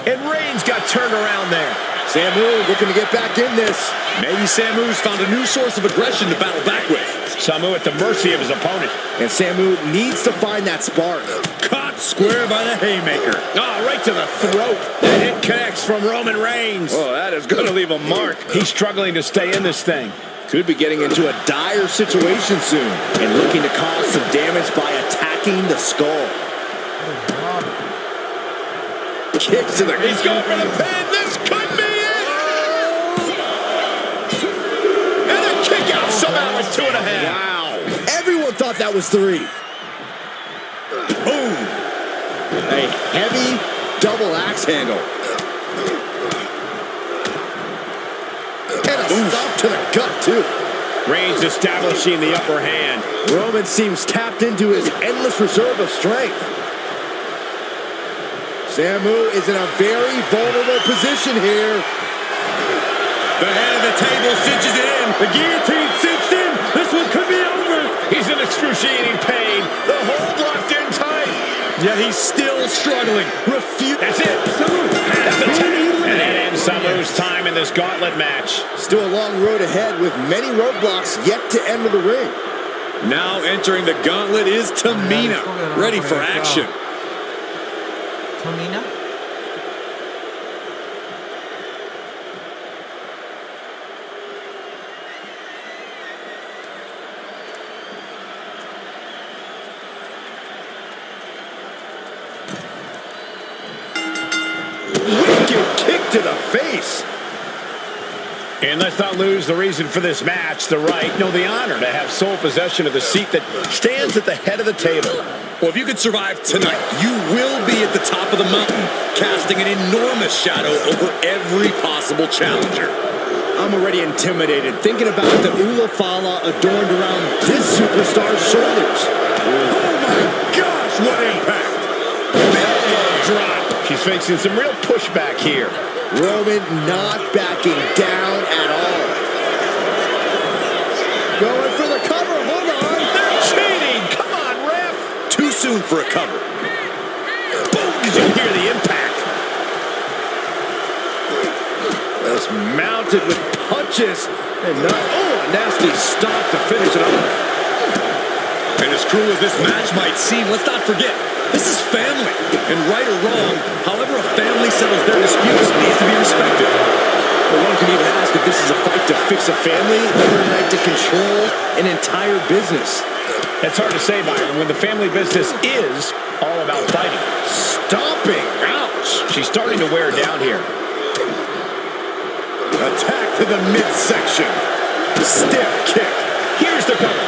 And Reigns got turned around there. Samu looking to get back in this. Maybe Samu's found a new source of aggression to battle back with. Samu at the mercy of his opponent. And Samu needs to find that spark. Caught square by the haymaker. Oh, right to the throat. And it connects from Roman Reigns. Oh, that is going to leave a mark. He's struggling to stay in this thing. Could be getting into a dire situation soon. And looking to cause some damage by attacking the skull. Kicks to the... He's going for the pin. This could be it. And a kick out somehow with 2.5. Wow. Everyone thought that was 3. Boom. A heavy double axe handle. And a stop to the gut, too. Reigns establishing the upper hand. Roman seems tapped into his endless reserve of strength. Samu is in a very vulnerable position here. The head of the table cinches it in. The guillotine cinched in. This one could be over. He's in excruciating pain. The hold locked in tight. Yet he's still struggling. That's it. That's the tap. And that ends Samu's time in this gauntlet match. Still a long road ahead with many roadblocks yet to enter the ring. Now entering the gauntlet is Tamina, ready for action. Tamina? Wicked kick to the face. And let's not lose the reason for this match, the right, no, the honor to have sole possession of the seat that stands at the head of the table. Well, if you could survive tonight, you will be at the top of the mountain, casting an enormous shadow over every possible challenger. I'm already intimidated thinking about the Ulafala adorned around this superstar's shoulders. Oh my gosh, what impact! Elbow drop. She's facing some real pushback here. Roman not backing down at all. Going for the cover, hold on. They're cheating, come on, ref. Too soon for a cover. Boom, did you hear the impact? That's mounted with punches. And not, oh, a nasty stop to finish it off. And as cruel as this match might seem, let's not forget, this is family. And right or wrong, however a family settles their disputes needs to be respected. Well, one can even ask if this is a fight to fix a family or a night to control an entire business. That's hard to say, Byron, when the family business is all about fighting. Stomping, ouch. She's starting to wear down here. Attack to the midsection. Stiff kick. Here's the cover.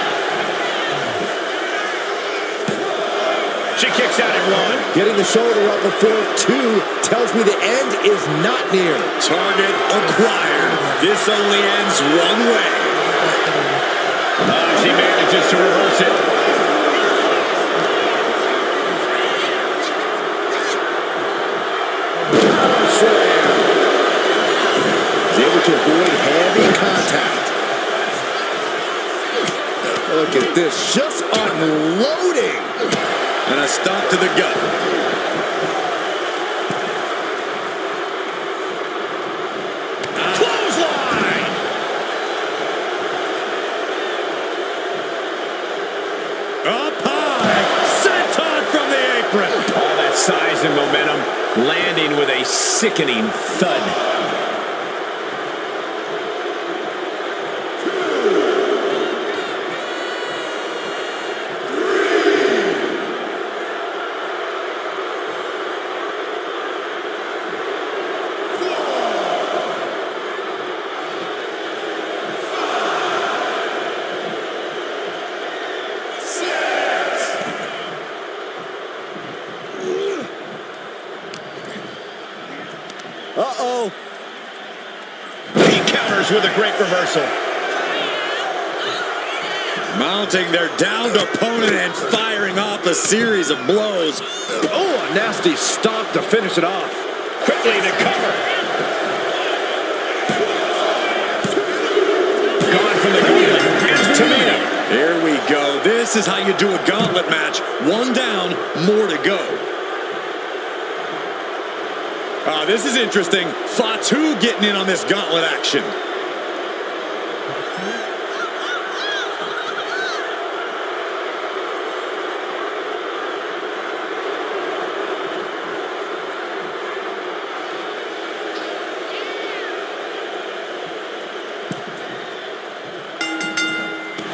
She kicks out at one. Getting the shoulder up before two tells me the end is not near. Target acquired. This only ends one way. She manages to reverse it. She's able to avoid heavy contact. Look at this, just unloading. And a stomp to the gut. Clothesline! Up high, senton from the apron. All that size and momentum landing with a sickening thud. Uh-oh. He counters with a great reversal. Mounting their downed opponent and firing off a series of blows. Oh, a nasty stomp to finish it off. Quickly to cover. Gone from the gauntlet. Here's Tamina. Here we go. This is how you do a gauntlet match. One down, more to go. This is interesting. Fatu getting in on this gauntlet action.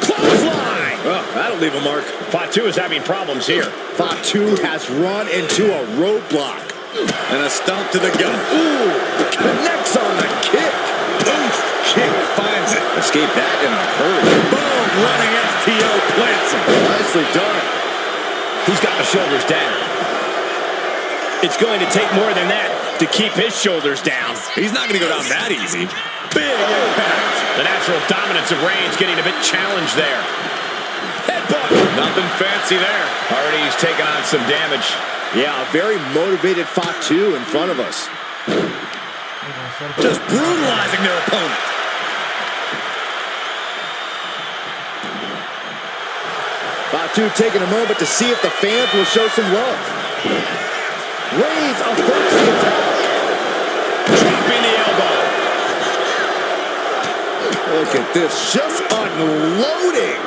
Clothesline! Oh, that'll leave a mark. Fatu is having problems here. Fatu has run into a roadblock. And a stomp to the gut. Ooh, connects on the kick. Oof, kick finds it. Escape that in a hurry. Boom, running FTO plants him. Nicely done. He's got the shoulders down. It's going to take more than that to keep his shoulders down. He's not going to go down that easy. Big impact. The natural dominance of Reigns getting a bit challenged there. Headbutt. Nothing fancy there. Already he's taken on some damage. Yeah, a very motivated Fatu in front of us. Just brutalizing their opponent. Fatu taking a moment to see if the fans will show some love. Reigns averts the attack. Dropping the elbow. Look at this, just unloading.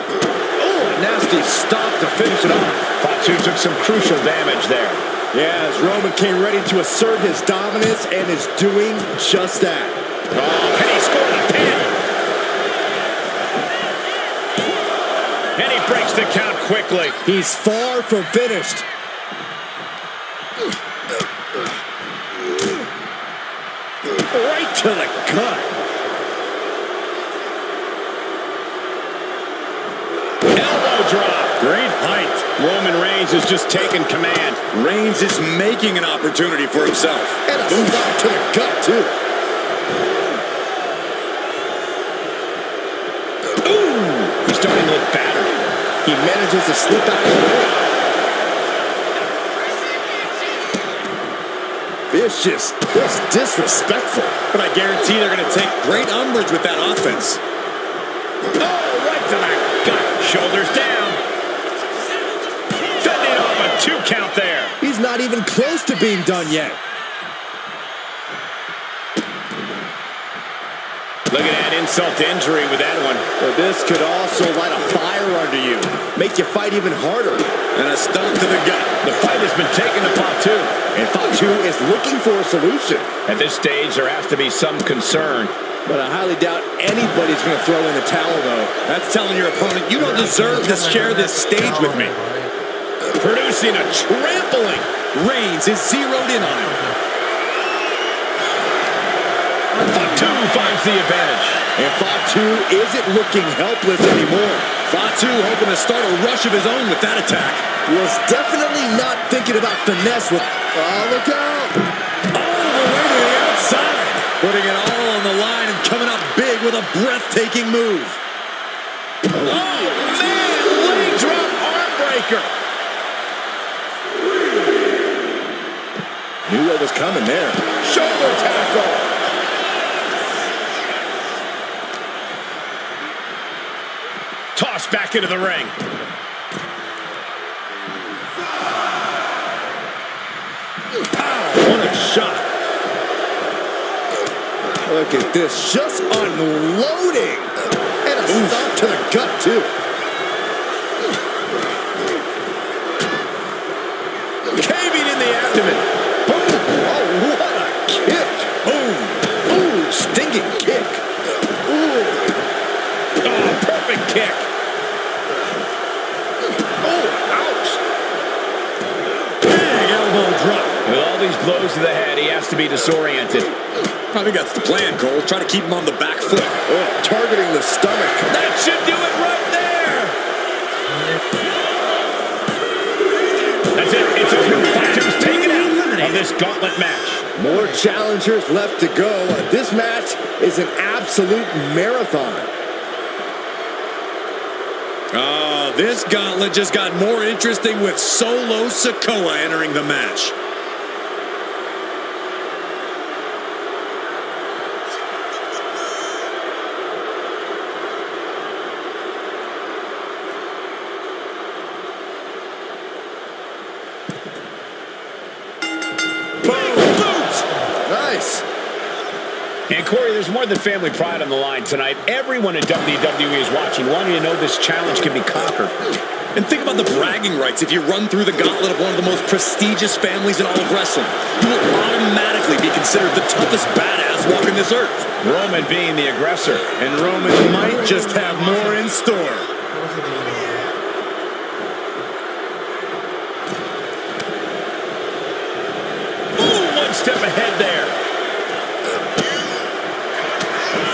Oh, a nasty stop to finish it off. Fatu took some crucial damage there. Yeah, as Roman came ready to assert his dominance and is doing just that. Oh, and he scored a pin. And he breaks the count quickly. He's far from finished. right to the gut. Elbow drop. Great height. Roman Reigns is just taking command. Reigns is making an opportunity for himself. And a stop to the gut, too. Ooh, he's starting to look battered. He manages to slip out of the way. Vicious, just disrespectful. But I guarantee they're going to take great umbrage with that offense. Oh, right to the gut. Shoulders down. Fending off a 2 count there. He's not even close to being done yet. Look at that insult to injury with that one. But this could also light a fire under you. Make you fight even harder. And a stomp to the gut. The fight has been taken to Fatu. And Fatu is looking for a solution. At this stage, there has to be some concern. But I highly doubt anybody's going to throw in the towel, though. That's telling your opponent, you don't deserve to share this stage with me. Producing a trampling. Reigns is zeroed in on him. Fatu finds the advantage. And Fatu isn't looking helpless anymore. Fatu hoping to start a rush of his own with that attack. Was definitely not thinking about finesse with... Oh, look out! All the way to the outside. Putting it all on the line and coming up big with a breathtaking move. Oh, man! Leg drop arm breaker. Knew what was coming there. Shoulder tackle. Tossed back into the ring. What a shot. Look at this, just unloading. And a stop to the gut, too. Caving in the abdomen. Boom. Oh, what a kick. Boom. Ooh, stinging kick. Ooh. Oh, perfect kick. With all these blows to the head, he has to be disoriented. I think that's the plan, Cole. Try to keep him on the back foot. Oh, targeting the stomach. That should do it right there. That's it. It's over. Fatu's taken out of this gauntlet match. More challengers left to go. This match is an absolute marathon. Oh, this gauntlet just got more interesting with Solo Sikoa entering the match. Nice. And Corey, there's more than family pride on the line tonight. Everyone in WWE is watching, wanting to know this challenge can be conquered. And think about the bragging rights. If you run through the gauntlet of one of the most prestigious families in all of wrestling, you will automatically be considered the toughest badass walking this earth. Roman being the aggressor. And Roman might just have more in store. Ooh, one step ahead there.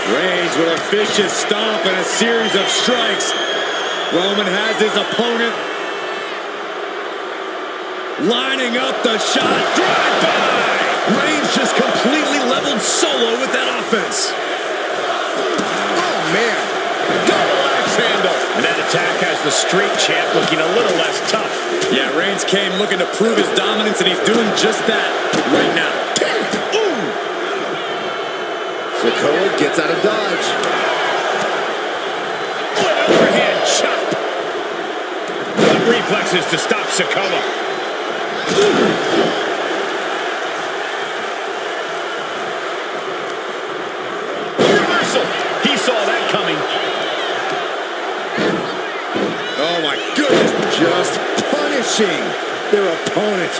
Reigns with a vicious stomp and a series of strikes. Roman has his opponent lining up the shot. Drive-by! Reigns just completely leveled Solo with that offense. Oh, man. Double axe handle. And that attack has the street champ looking a little less tough. Yeah, Reigns came looking to prove his dominance, and he's doing just that right now. Ooh! Sikoa gets out of dodge. What an overhand chop. Good reflexes to stop Sikoa. Reversal. He saw that coming. Oh, my goodness. Just punishing their opponent.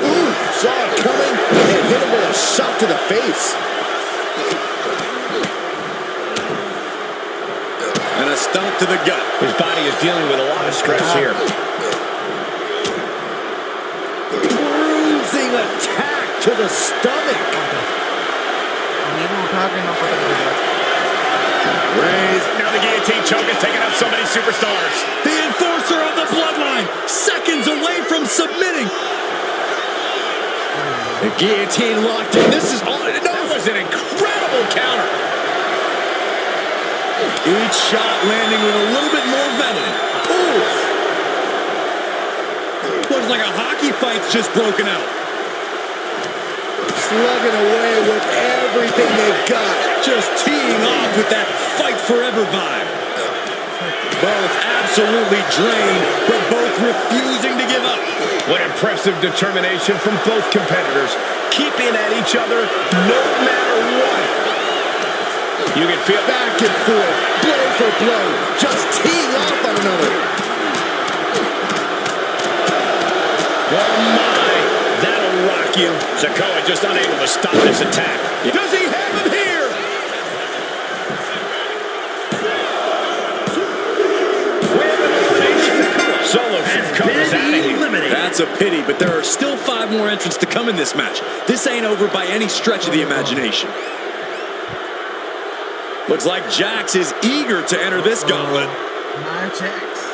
Ooh, saw it coming and hit him with a shot to the face. And a stomp to the gut. His body is dealing with a lot of stress here. to the stomach. ये भी उठा के ना पटक देगा। Raised. Now the guillotine choke is taking out so many superstars. The enforcer of the Bloodline, seconds away from submitting. The guillotine locked in. This is all. That was an incredible counter. Each shot landing with a little bit more venom. Oof. Looks like a hockey fight's just broken out. Slugging away with everything they've got. Just teeing off with that fight forever vibe. Both absolutely drained, but both refusing to give up. What impressive determination from both competitors. Keeping at each other no matter what. You can feel Back and forth, blow for blow, just teeing off on another. Oh my, that'll rock you. Sikoa just unable to stop this attack. Does he have him here? Solo comes out of here. That's a pity, but there are still 5 more entrants to come in this match. This ain't over by any stretch of the imagination. Looks like Jax is eager to enter this gauntlet. My Jax.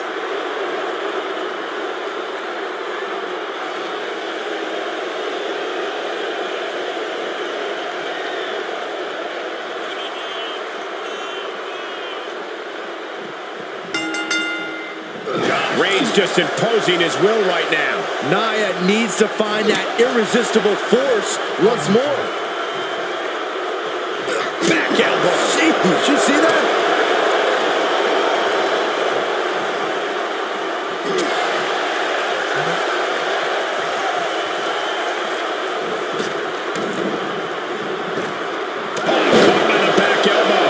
Reigns just imposing his will right now. Nia needs to find that irresistible force once more. Back elbow. Did you see that? Caught by the back elbow.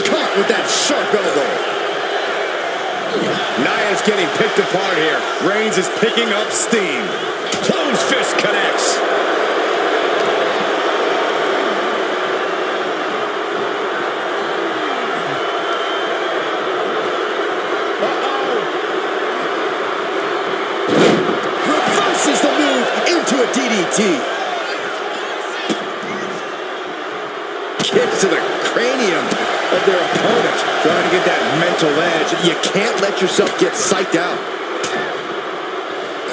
Caught with that sharp elbow. Nia's getting picked apart here. Reigns is picking up steam. Close fist connects. Reverses the move into a DDT. Kicks to the cranium of their opponent. Trying to get that mental edge. You can't let yourself get psyched out.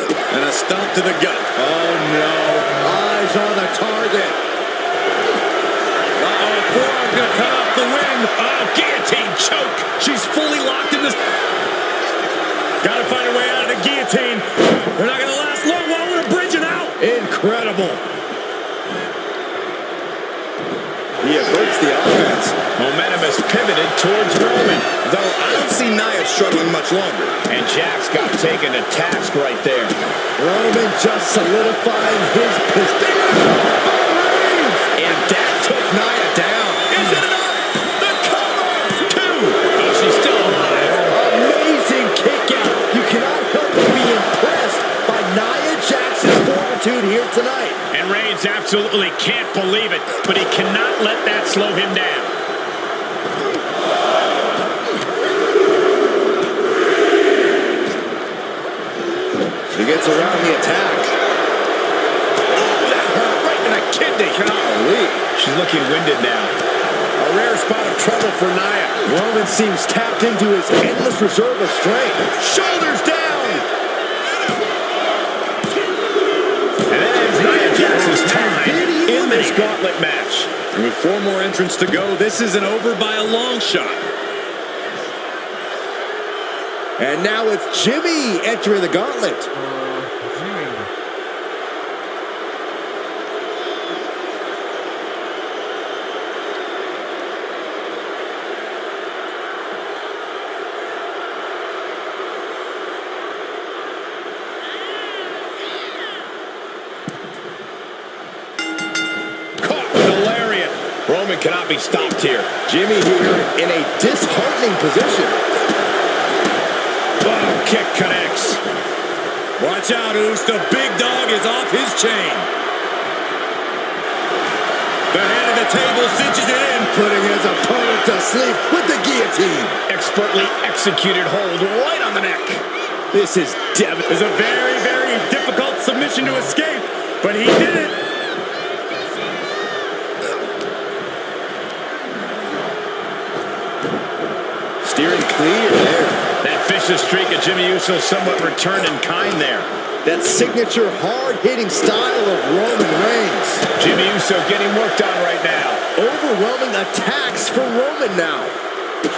And a stomp to the gut. Oh no. Eyes on the target. Uh-oh, forearm gonna cut off the wing. Oh, guillotine choke. She's fully locked in this. Gotta find a way out of the guillotine. They're not gonna last long while we're bridging out. Incredible. He averts the offense. Momentum is pivoted towards Roman. Though I don't see Nia struggling much longer. And Jax got taken to task right there. Roman just solidifying his position. And that took Nia down. Is it enough? The cover! 2. Oh, she's still alive. Amazing kick out. You cannot help but be impressed by Nia Jax's fortitude here tonight. And Reigns absolutely can't believe it, but he cannot let that slow him down. She gets around the attack. Oh, that hurt right in the kidney. Golly. She's looking winded now. A rare spot of trouble for Nia. Roman seems tapped into his endless reserve of strength. Shoulders down. And that ends Nia Jax's time in this gauntlet match. And with 4 more entrants to go, this isn't over by a long shot. And now it's Jimmy entering the gauntlet. Jimmy. Caught with a lariat. Roman cannot be stopped here. Jimmy here in a disheartening position. kick connects. Watch out, Oos. The big dog is off his chain. The head of the table cinches it in, putting his opponent to sleep with the guillotine. Expertly executed hold right on the neck. This is devastating. It's a very, very difficult submission to escape, but he did it. Steering clear there. That vicious streak of Jimmy Uso somewhat returned in kind there. That signature hard-hitting style of Roman Reigns. Jimmy Uso getting worked on right now. Overwhelming attacks for Roman now.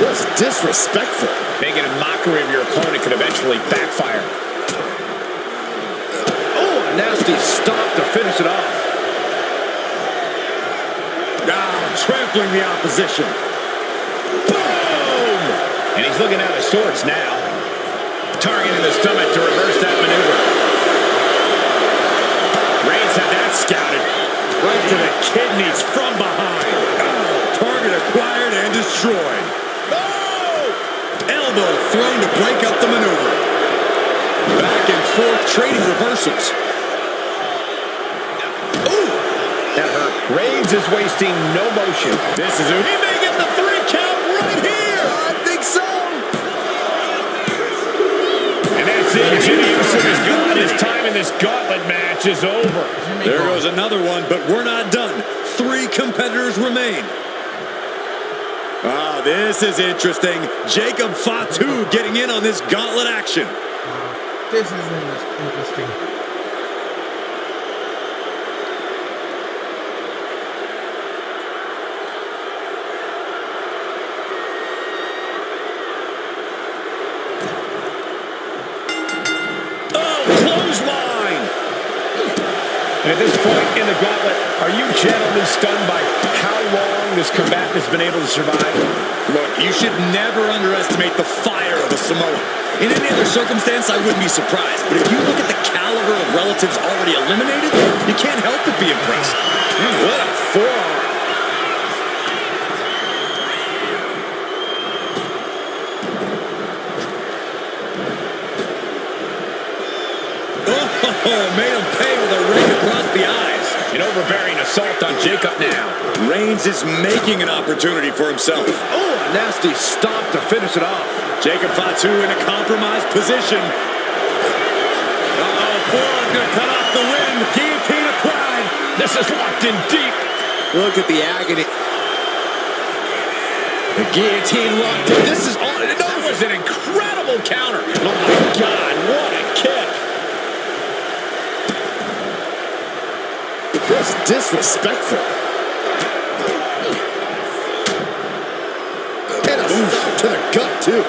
Just disrespectful. Making a mockery of your opponent could eventually backfire. Oh, a nasty stop to finish it off. Now trampling the opposition. Boom! And he's looking out of sorts now. Targeting the stomach to reverse that maneuver. Reigns had that scouted. Right to the kidneys from behind. Oh, target acquired and destroyed. Oh! Elbow thrown to break up the maneuver. Back and forth trading reversals. Ooh! That hurt. Reigns is wasting no motion. This is he may get the 3 count right here. I think so. And that's it. Jimmy Uso is gone. His time in this gauntlet match is over. There goes another one, but we're not done. 3 competitors remain. Ah, this is interesting. Jacob Fatu getting in on this gauntlet action. This is interesting. And at this point in the gauntlet, are you gentlemen stunned by how long this combatant has been able to survive? Look, you should never underestimate the fire of a Samoan. In any other circumstance, I wouldn't be surprised. But if you look at the caliber of relatives already eliminated, you can't help but be impressed. What a forearm. Oh, made him pay with a rake across the eyes. An overbearing assault on Jacob now. Reigns is making an opportunity for himself. Oh, a nasty stop to finish it off. Jacob Fatu in a compromised position. Uh-oh, forearm gonna cut off the wind. Guillotine applied. This is locked in deep. Look at the agony. The guillotine locked in. This is all. That was an incredible counter. Oh my God, what a kick. Just disrespectful. And a oof to the gut, too.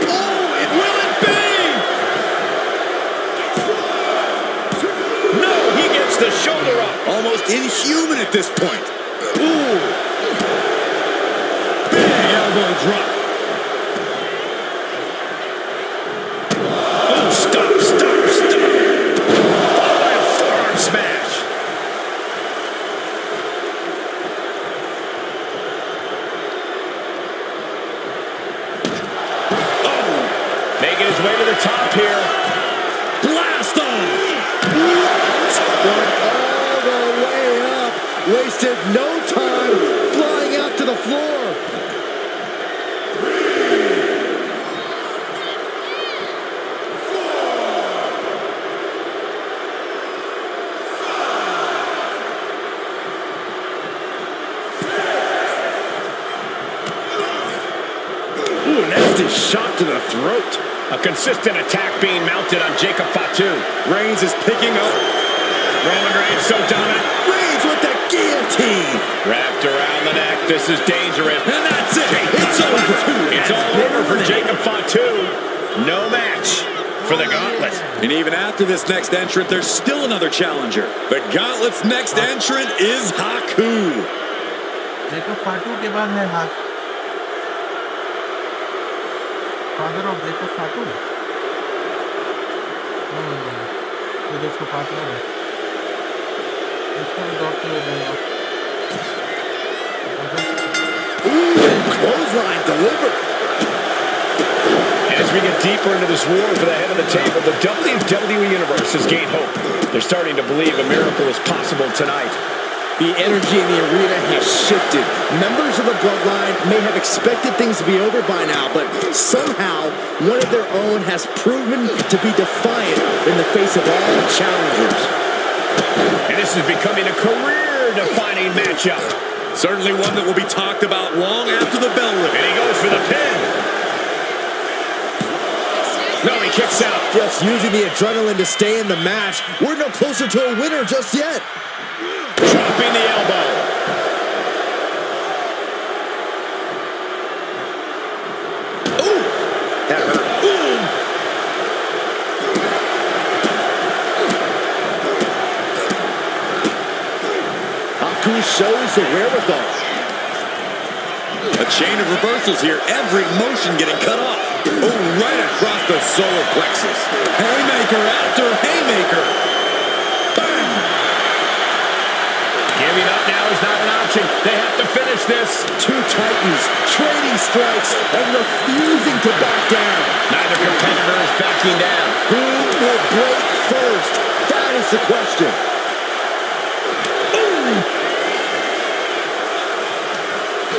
Oh, it will it be? No, he gets the shoulder up. Almost inhuman at this point. Ooh. Big elbow drop. Oh, stop. Smash. Oh, making his way to the top here. Blast off. Went all the way up. Wasted no time flying out to the floor. Shot to the throat. A consistent attack being mounted on Jacob Fatu. Reigns is picking up. Roman Reigns so dominant. Reigns with the guillotine. Wrapped around the neck. This is dangerous. And that's it. It's over. It's all over for Jacob Fatu. No match for the gauntlet. And even after this next entrant, there's still another challenger. The gauntlet's next entrant is Haku. Jacob Fatu के बाद है हाथ. Father of Jacob Fatu. ये दोस्तों partner है. इसको भी dot के हो जाएगा. clothesline delivered. As we get deeper into this war for the head of the table, the WWE Universe has gained hope. They're starting to believe a miracle is possible tonight. The energy in the arena has shifted. Members of the Bloodline may have expected things to be over by now, but somehow one of their own has proven to be defiant in the face of all challengers. And this is becoming a career-defining matchup. Certainly one that will be talked about long after the bell rings. And he goes for the pin. No, he kicks out. Just using the adrenaline to stay in the match. We're no closer to a winner just yet. Dropping the elbow. Ooh, that hurt. Boom. Haku shows the wherewithal. A chain of reversals here. Every motion getting cut off. Oh, right across the solar plexus. Haymaker after haymaker. Bang! Giving up now is not an option. They have to finish this. Two titans trading strikes and refusing to back down. Neither competitor is backing down. Who will break first? That is the question.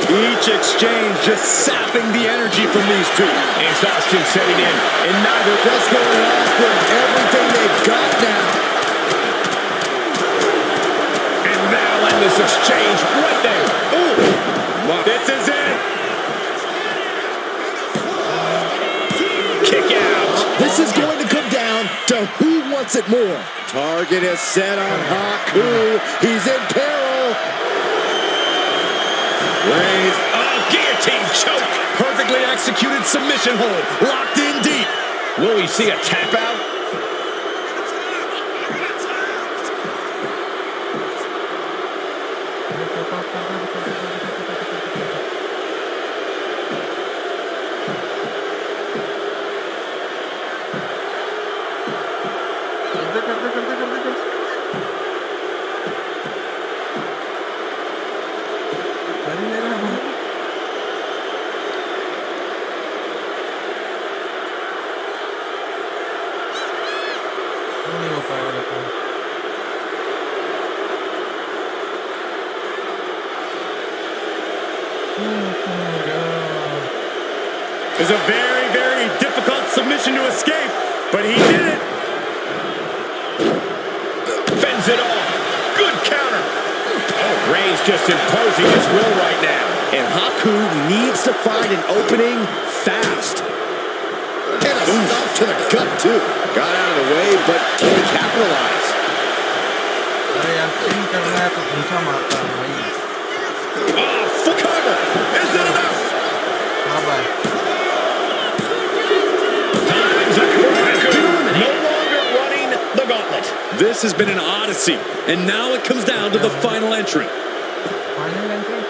Each exchange just sapping the energy from these two. Exhaustion setting in, and neither Just going off with everything they've got now. and that'll end this exchange right there. Ooh. This is it. Kick out. This is going to come down to who wants it more. Target is set on Haku. He's in peril. Raise. Oh, guillotine choke. Perfectly executed submission hold. Locked in deep. Will we see a tap out? It's a very, very difficult submission to escape, but he did it. Fends it off. Good counter. Oh, Reigns just imposing his will right now. And Haku needs to find an opening fast. And a stop to the gut, too. Got out of the way, but can he capitalize? अरे यार pin करना है तो ऊंचा मारता है भाई. Oh, full cover. Is it enough? हाँ भाई. No longer running the gauntlet. This has been an odyssey, and now it comes down to the final entrant. Final entry.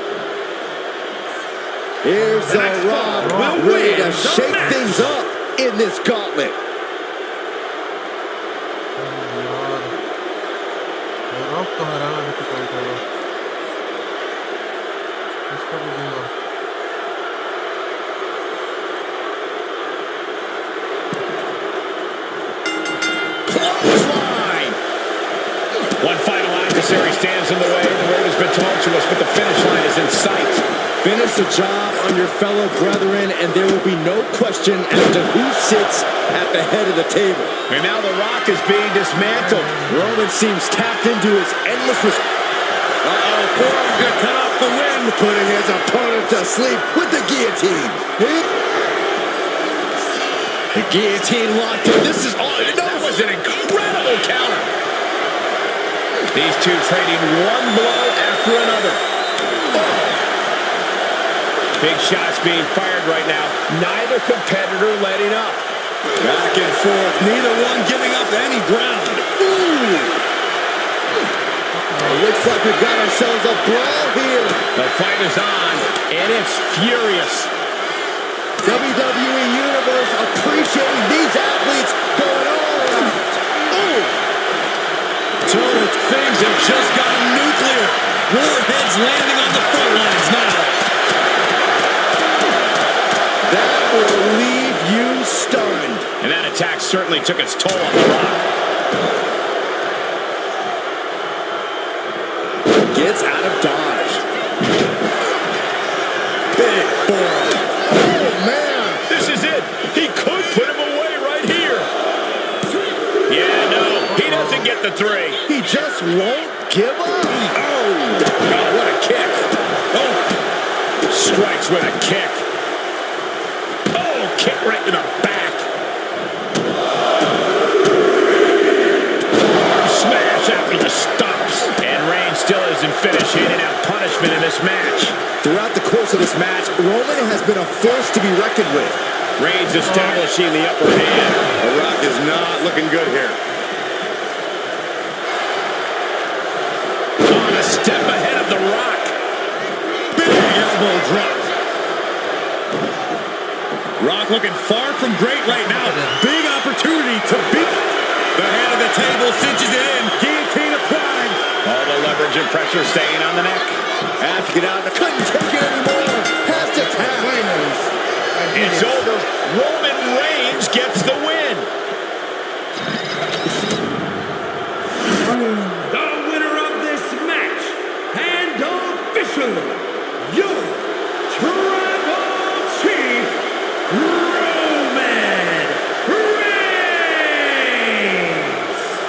Here's The the next Rock, one will ready to win the shake match. things up in this gauntlet. यार rock तो हराना difficult होगा. इसका भी दूंगा. Clothesline. One final adversary stands in the way. The road has been tumultuous, but the finish line is in sight. Finish the job on your fellow brethren, and there will be no question as to who sits at the head of the table. And now the Rock is being dismantled. Roman seems tapped into his endless... Uh-oh, forearm got cut off the wind, putting his opponent to sleep with the guillotine. The guillotine locked in. This is all... That was an incredible counter. These two trading one blow after another. Big shots being fired right now. Neither competitor letting up. Back and forth, neither one giving up any ground. Ooh. Looks like we've got ourselves a brawl here. The fight is on, and it's furious. WWE Universe appreciating these athletes going all out. Ooh. Tony, things have just gotten nuclear. Warheads landing on the front lines now. That attack certainly took its toll on The Rock. Gets out of dodge. Big forearm. Oh, man. This is it. He could put him away right here. Yeah, no, he doesn't get the 3. He just won't give up. Oh, what a kick. Oh, strikes with a kick. Oh, kick right to the back. Smash after the stomps. And Reigns still isn't finished handing out punishment in this match. Throughout the course of this match, Roman has been a force to be reckoned with. Reigns establishing the upper hand. The Rock is not looking good here. On a step ahead of The Rock. Big elbow drop. Rock looking far from great right now. Big opportunity to beat. The head of the table cinches it in. Guillotine applied. All the leverage and pressure staying on the neck. Has to get out. Couldn't take it anymore. Has to tap. It's over. Roman Reigns gets the win. The winner of this match, and officially, your Tribal Chief, Roman Reigns!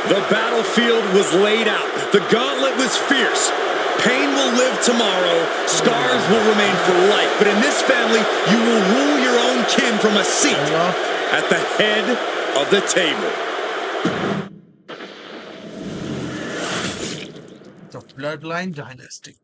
The battlefield was laid out. The gauntlet was fierce. Pain will live tomorrow. Scars will remain for life. But in this family, you will rule your own kin from a seat at the head of the table. The Bloodline Dynasty.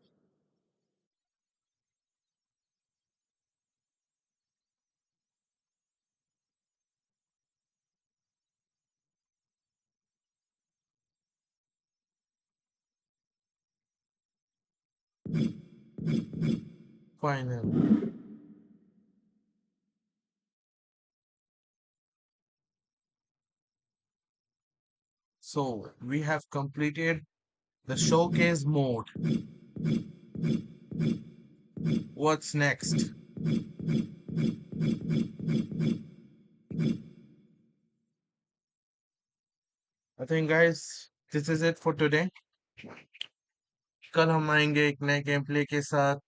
Final. So we have completed the showcase mode. What's next? I think guys, this is it for today. कल हम आएंगे एक नए game play के साथ,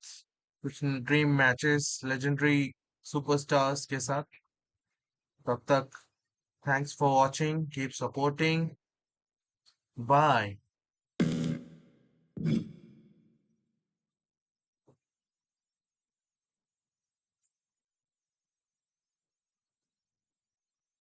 कुछ dream matches legendary superstars के साथ. तब तक thanks for watching, keep supporting, bye.